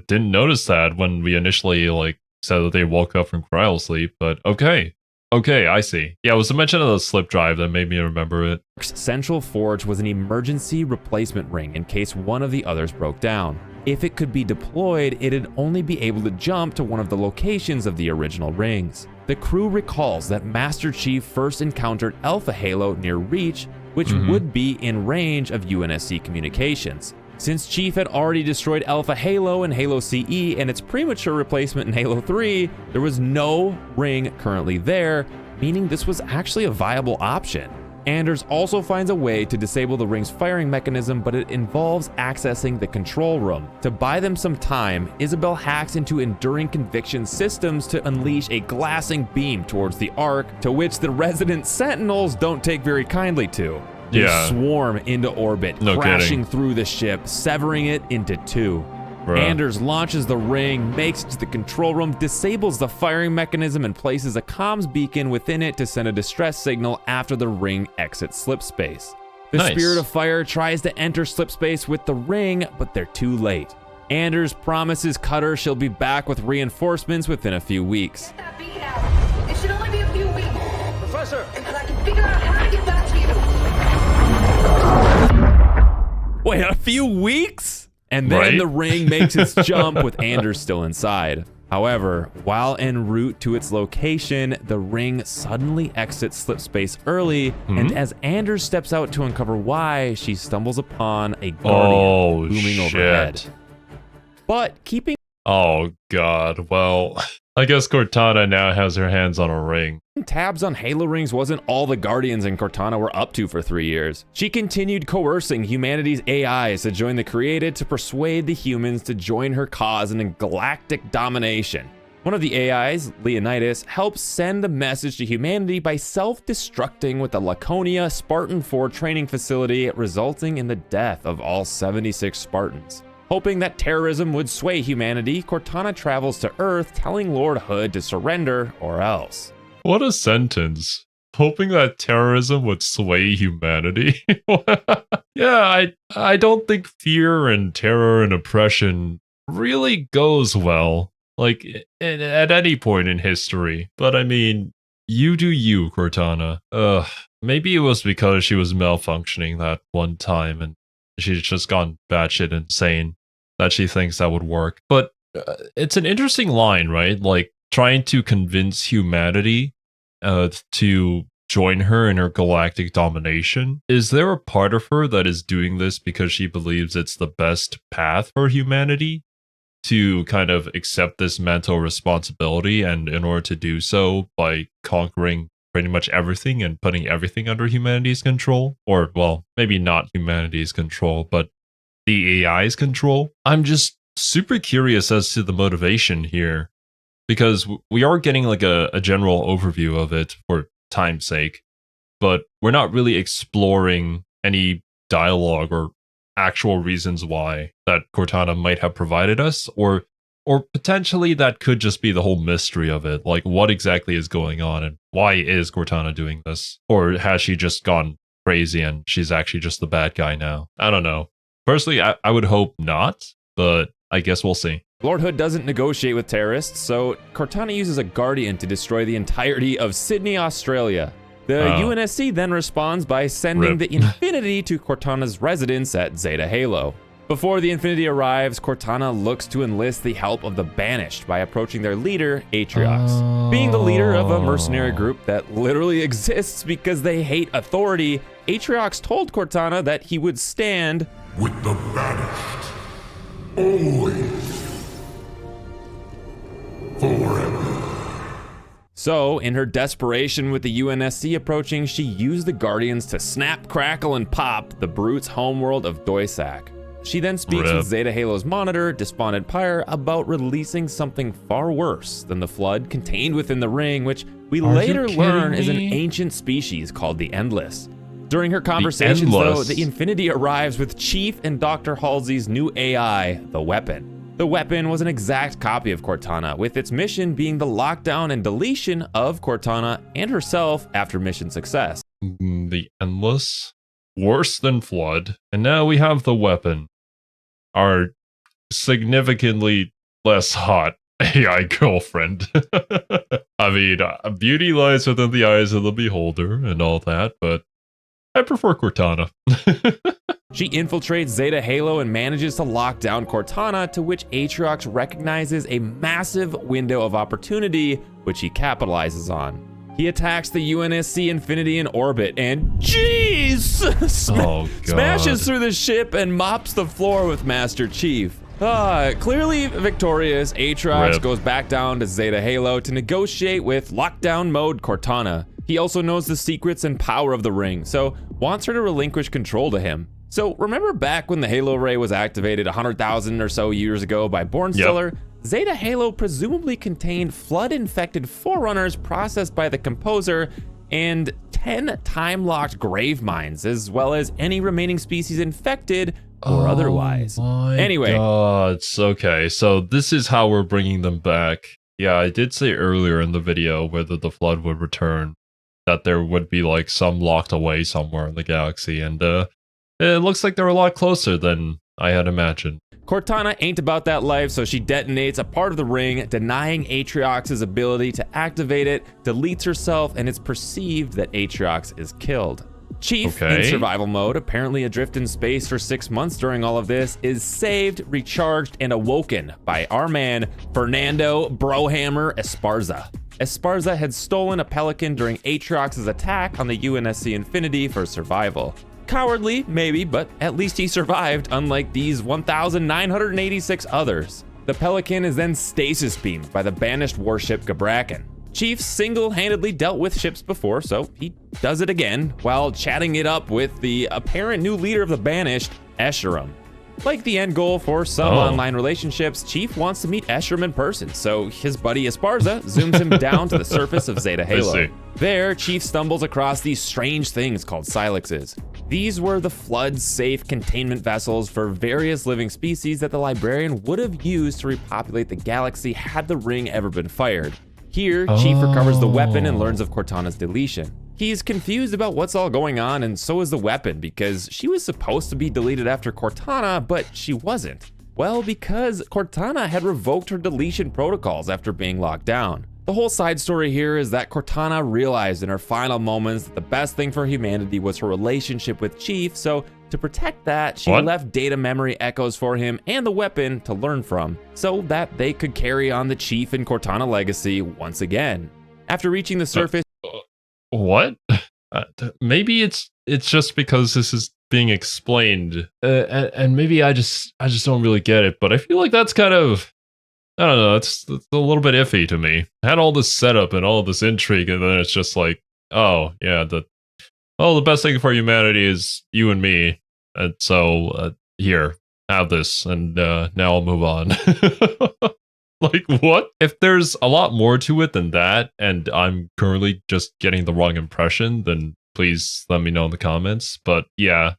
didn't notice that when we initially like said that they woke up from cryo sleep, but okay. Okay, I see. Yeah, it was the mention of the slip drive that made me remember it. Central Forge was an emergency replacement ring in case one of the others broke down. If it could be deployed, it'd only be able to jump to one of the locations of the original rings. The crew recalls that Master Chief first encountered Alpha Halo near Reach, which would be in range of UNSC communications. Since Chief had already destroyed Alpha Halo and Halo CE and its premature replacement in Halo 3, there was no ring currently there, meaning this was actually a viable option. Anders also finds a way to disable the ring's firing mechanism, but it involves accessing the control room. To buy them some time, Isabel hacks into Enduring Conviction systems to unleash a glassing beam towards the Ark, to which the resident Sentinels don't take very kindly to. They swarm into orbit, crashing through the ship, severing it into two. Anders launches the ring, makes it to the control room, disables the firing mechanism, and places a comms beacon within it to send a distress signal after the ring exits slipspace. The Spirit of Fire tries to enter slipspace with the ring, but they're too late. Anders promises Cutter she'll be back with reinforcements within a few weeks. It should only be a few weeks. Professor! And I can figure out how to get back to you. Wait, a few weeks? And then the ring makes its jump with Anders still inside. However, while en route to its location, the ring suddenly exits slipspace early, and as Anders steps out to uncover why, she stumbles upon a Guardian looming overhead. But keeping Oh god, well, I guess Cortana now has her hands on a ring. Tabs on Halo rings wasn't all the Guardians and Cortana were up to for 3 years. She continued coercing humanity's AIs to join the Created to persuade the humans to join her cause in galactic domination. One of the AIs, Leonidas, helps send a message to humanity by self-destructing with the Laconia Spartan 4 training facility, resulting in the death of all 76 Spartans. Hoping that terrorism would sway humanity, Cortana travels to Earth, telling Lord Hood to surrender or else. What a sentence. Hoping that terrorism would sway humanity. Yeah, I don't think fear and terror and oppression really goes well, like at any point in history. But I mean, you do you, Cortana. Maybe it was because she was malfunctioning that one time and she's just gone batshit insane that she thinks that would work. But it's an interesting line, right? Like trying to convince humanity to join her in her galactic domination. Is there a part of her that is doing this because she believes it's the best path for humanity to kind of accept this mental responsibility, and in order to do so by conquering pretty much everything and putting everything under humanity's control? Or, well, maybe not humanity's control, but the AI's control? I'm just super curious as to the motivation here, because we are getting like a general overview of it for time's sake, but we're not really exploring any dialogue or actual reasons why that Cortana might have provided us, or potentially that could just be the whole mystery of it. Like, what exactly is going on and why is Cortana doing this? Or has she just gone crazy and she's actually just the bad guy now? I don't know. Personally, I would hope not, but I guess we'll see. Lord Hood doesn't negotiate with terrorists, so Cortana uses a Guardian to destroy the entirety of Sydney, Australia. The UNSC then responds by sending the Infinity to Cortana's residence at Zeta Halo. Before the Infinity arrives, Cortana looks to enlist the help of the Banished by approaching their leader, Atriox. Being the leader of a mercenary group that literally exists because they hate authority, Atriox told Cortana that he would stand with the Banished. Always. Forever. So, in her desperation with the UNSC approaching, she used the Guardians to snap, crackle, and pop the Brute's homeworld of Doisak. She then speaks with Zeta Halo's monitor, Despondent Pyre, about releasing something far worse than the Flood contained within the ring, which we later learn is an ancient species called the Endless. During her conversations, though, the Infinity arrives with Chief and Dr. Halsey's new AI, the Weapon. The Weapon was an exact copy of Cortana, with its mission being the lockdown and deletion of Cortana and herself after mission success. The Endless, worse than Flood, and now we have the Weapon. Are significantly less hot AI girlfriend. I mean, beauty lies within the eyes of the beholder and all that, but I prefer Cortana. She infiltrates Zeta Halo and manages to lock down Cortana, to which Atriox recognizes a massive window of opportunity, which he capitalizes on. He attacks the UNSC Infinity in orbit and, jeez, smashes through the ship and mops the floor with Master Chief. Clearly victorious, Atriox goes back down to Zeta Halo to negotiate with lockdown mode Cortana. He also knows the secrets and power of the ring, so wants her to relinquish control to him. So remember back when the Halo Ray was activated 100,000 or so years ago by Bornstellar? Zeta Halo presumably contained flood-infected forerunners processed by the composer and 10 time-locked grave mines, as well as any remaining species infected or otherwise. Anyway. It's okay. So this is how we're bringing them back. Yeah, I did say earlier in the video whether the flood would return, that there would be like some locked away somewhere in the galaxy, and it looks like they're a lot closer than I had imagined. Cortana ain't about that life, so she detonates a part of the ring, denying Atriox's ability to activate it, deletes herself, and it's perceived that Atriox is killed. Chief, in survival mode, apparently adrift in space for 6 months during all of this, is saved, recharged, and awoken by our man, Fernando Brohammer Esparza. Esparza had stolen a Pelican during Atriox's attack on the UNSC Infinity for survival. Cowardly, maybe, but at least he survived, unlike these 1,986 others. The Pelican is then stasis beamed by the banished warship Gabrakan. Chief single-handedly dealt with ships before, so he does it again, while chatting it up with the apparent new leader of the banished, Escharum. Like the end goal for some online relationships, Chief wants to meet Escharum in person, so his buddy Esparza zooms him down to the surface of Zeta Halo. There, Chief stumbles across these strange things called Silexes. These were the flood-safe containment vessels for various living species that the librarian would have used to repopulate the galaxy had the ring ever been fired. Here, Chief recovers the weapon and learns of Cortana's deletion. He's confused about what's all going on, and so is the weapon, because she was supposed to be deleted after Cortana, but she wasn't. Well, because Cortana had revoked her deletion protocols after being locked down. The whole side story here is that Cortana realized in her final moments that the best thing for humanity was her relationship with Chief, so to protect that, she left data memory echoes for him and the weapon to learn from, so that they could carry on the Chief and Cortana legacy once again. After reaching the surface... What? Maybe it's just because this is being explained, and maybe I just don't really get it, but I feel like that's kind of... I don't know, it's a little bit iffy to me. I had all this setup and all this intrigue, and then it's just like, oh, yeah, the best thing for humanity is you and me. And so, here, have this, and now I'll move on. Like, what? If there's a lot more to it than that, and I'm currently just getting the wrong impression, then please let me know in the comments. But yeah.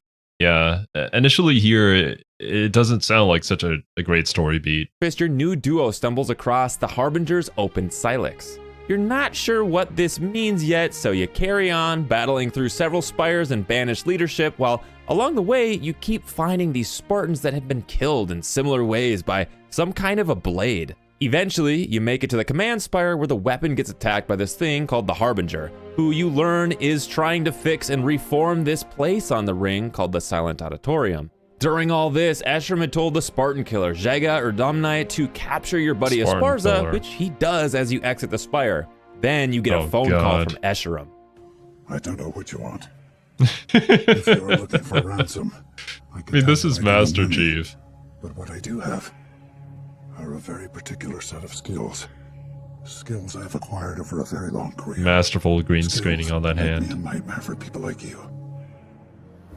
Initially here, it doesn't sound like such a great story beat. Your new duo stumbles across the Harbinger's open Silex. You're not sure what this means yet, so you carry on, battling through several spires and banished leadership, while along the way, you keep finding these Spartans that have been killed in similar ways by some kind of a blade. Eventually, you make it to the command spire where the weapon gets attacked by this thing called the Harbinger, who you learn is trying to fix and reform this place on the ring called the Silent Auditorium. During all this, Escharum had told the Spartan killer, Zhega Erdumnai, to capture your buddy Esparza, which he does as you exit the spire. Then you get a phone call from Escharum. I don't know what you want. If you're looking for ransom, I mean, this is Master Chief. But what I do have are a very particular set of skills. Skills I've acquired over a very long career. Masterful green screening on that hand. A nightmare for people like you.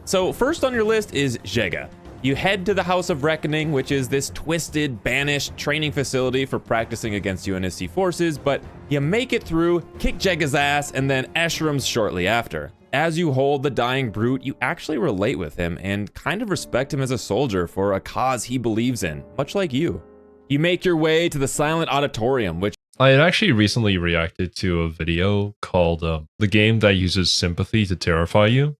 So first on your list is Zhega. You head to the House of Reckoning, which is this twisted, banished training facility for practicing against UNSC forces, but you make it through, kick Zhega's ass, and then Escherum's shortly after. As you hold the dying brute, you actually relate with him and kind of respect him as a soldier for a cause he believes in, much like you. You make your way to the Silent Auditorium, which I had actually recently reacted to a video called The Game That Uses Sympathy to Terrify You.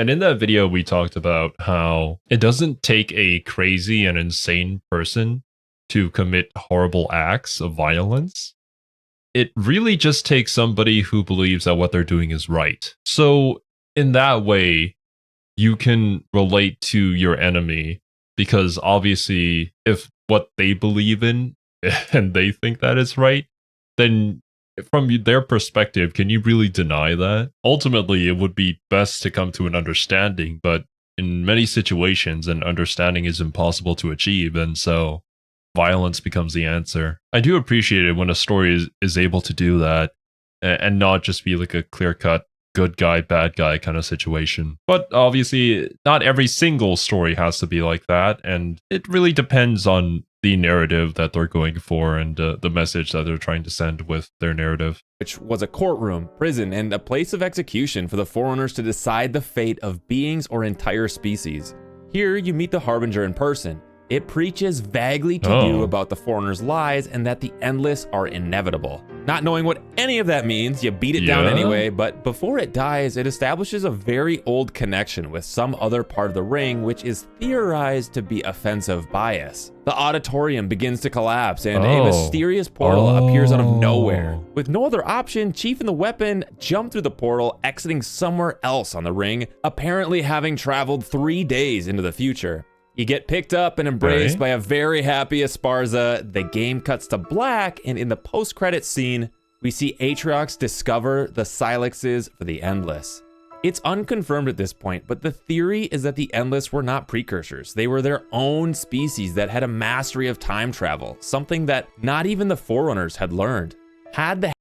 And in that video, we talked about how it doesn't take a crazy and insane person to commit horrible acts of violence. It really just takes somebody who believes that what they're doing is right. So in that way, you can relate to your enemy, because obviously if what they believe in and they think that is right, then from their perspective, can you really deny that? Ultimately, it would be best to come to an understanding, but in many situations, an understanding is impossible to achieve, and so violence becomes the answer. I do appreciate it when a story is able to do that and not just be like a clear-cut good guy, bad guy kind of situation. But obviously, not every single story has to be like that, and it really depends on the narrative that they're going for and the message that they're trying to send with their narrative. Which was a courtroom, prison, and a place of execution for the Forerunners to decide the fate of beings or entire species. Here, you meet the Harbinger in person. It preaches vaguely to you about the Forerunners' lies and that the Endless are inevitable. Not knowing what any of that means, you beat it down anyway, but before it dies, it establishes a very old connection with some other part of the ring, which is theorized to be offensive bias. The auditorium begins to collapse, and a mysterious portal appears out of nowhere. With no other option, Chief and the weapon jump through the portal, exiting somewhere else on the ring, apparently having traveled 3 days into the future. You get picked up and embraced by a very happy Esparza. The game cuts to black, and in the post-credits scene, we see Atriox discover the Silexes for the Endless. It's unconfirmed at this point, but the theory is that the Endless were not precursors. They were their own species that had a mastery of time travel, something that not even the Forerunners had learned. Had the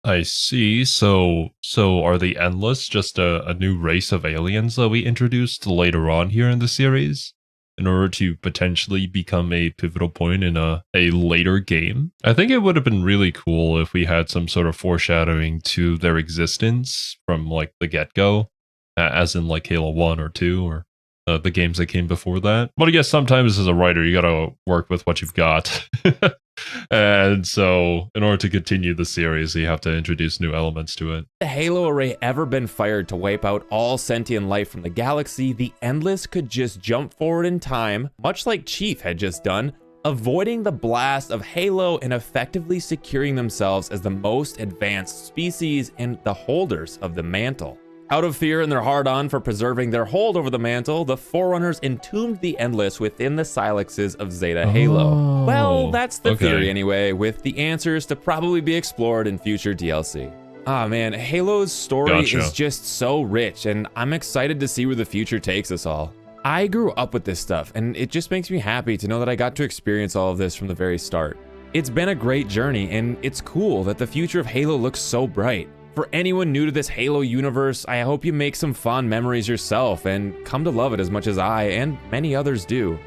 I see. So are the Endless just a new race of aliens that we introduced later on here in the series in order to potentially become a pivotal point in a later game? I think it would have been really cool if we had some sort of foreshadowing to their existence from like the get-go, as in like Halo 1 or 2 or the games that came before that. But I guess sometimes as a writer, you gotta work with what you've got. And so in order to continue the series, you have to introduce new elements to it. The Halo array ever been fired to wipe out all sentient life from the galaxy, the Endless could just jump forward in time, much like Chief had just done, avoiding the blast of Halo and effectively securing themselves as the most advanced species and the holders of the mantle. Out of fear and their hard-on for preserving their hold over the mantle, the Forerunners entombed the Endless within the Silexes of Zeta Halo. Well, that's the theory anyway, with the answers to probably be explored in future DLC. Ah man, Halo's story is just so rich, and I'm excited to see where the future takes us all. I grew up with this stuff, and it just makes me happy to know that I got to experience all of this from the very start. It's been a great journey, and it's cool that the future of Halo looks so bright. For anyone new to this Halo universe, I hope you make some fond memories yourself and come to love it as much as I and many others do.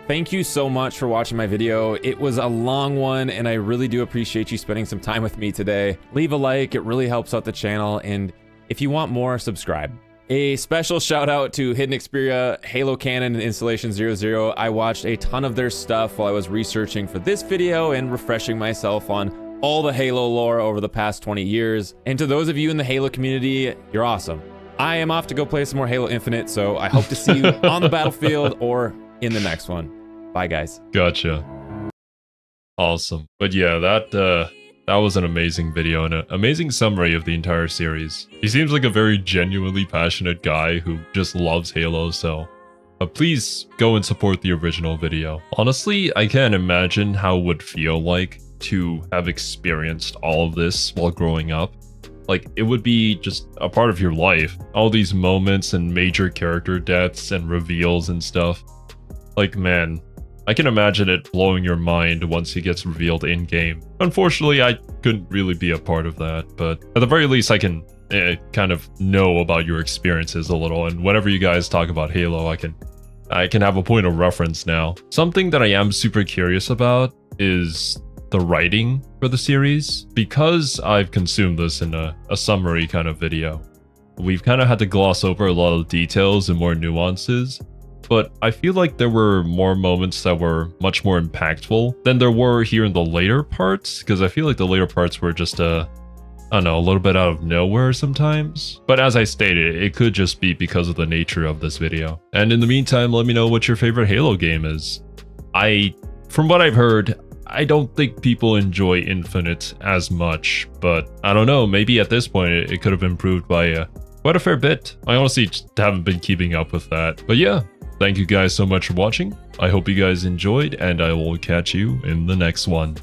Thank you so much for watching my video. It was a long one, and I really do appreciate you spending some time with me today. Leave a like, it really helps out the channel, and if you want more, subscribe. A special shout out to Hidden Xperia, Halo Canon, and Installation 00. I watched a ton of their stuff while I was researching for this video and refreshing myself on all the Halo lore over the past 20 years. And to those of you in the Halo community, you're awesome. I am off to go play some more Halo Infinite, so I hope to see you on the battlefield or in the next one. Bye, guys. Gotcha. Awesome. But yeah, that was an amazing video and an amazing summary of the entire series. He seems like a very genuinely passionate guy who just loves Halo, so please go and support the original video. Honestly, I can't imagine how it would feel like to have experienced all of this while growing up. Like, it would be just a part of your life. All these moments and major character deaths and reveals and stuff. Like, man, I can imagine it blowing your mind once he gets revealed in-game. Unfortunately, I couldn't really be a part of that, but at the very least, I can kind of know about your experiences a little, and whenever you guys talk about Halo, I can have a point of reference now. Something that I am super curious about is the writing for the series. Because I've consumed this in a summary kind of video, we've kind of had to gloss over a lot of details and more nuances, but I feel like there were more moments that were much more impactful than there were here in the later parts, because I feel like the later parts were just a I don't know, a little bit out of nowhere sometimes. But as I stated, it could just be because of the nature of this video. And in the meantime, let me know what your favorite Halo game is. From what I've heard, I don't think people enjoy Infinite as much, but I don't know, maybe at this point it could have improved by quite a fair bit. I honestly just haven't been keeping up with that. But yeah, thank you guys so much for watching. I hope you guys enjoyed, and I will catch you in the next one.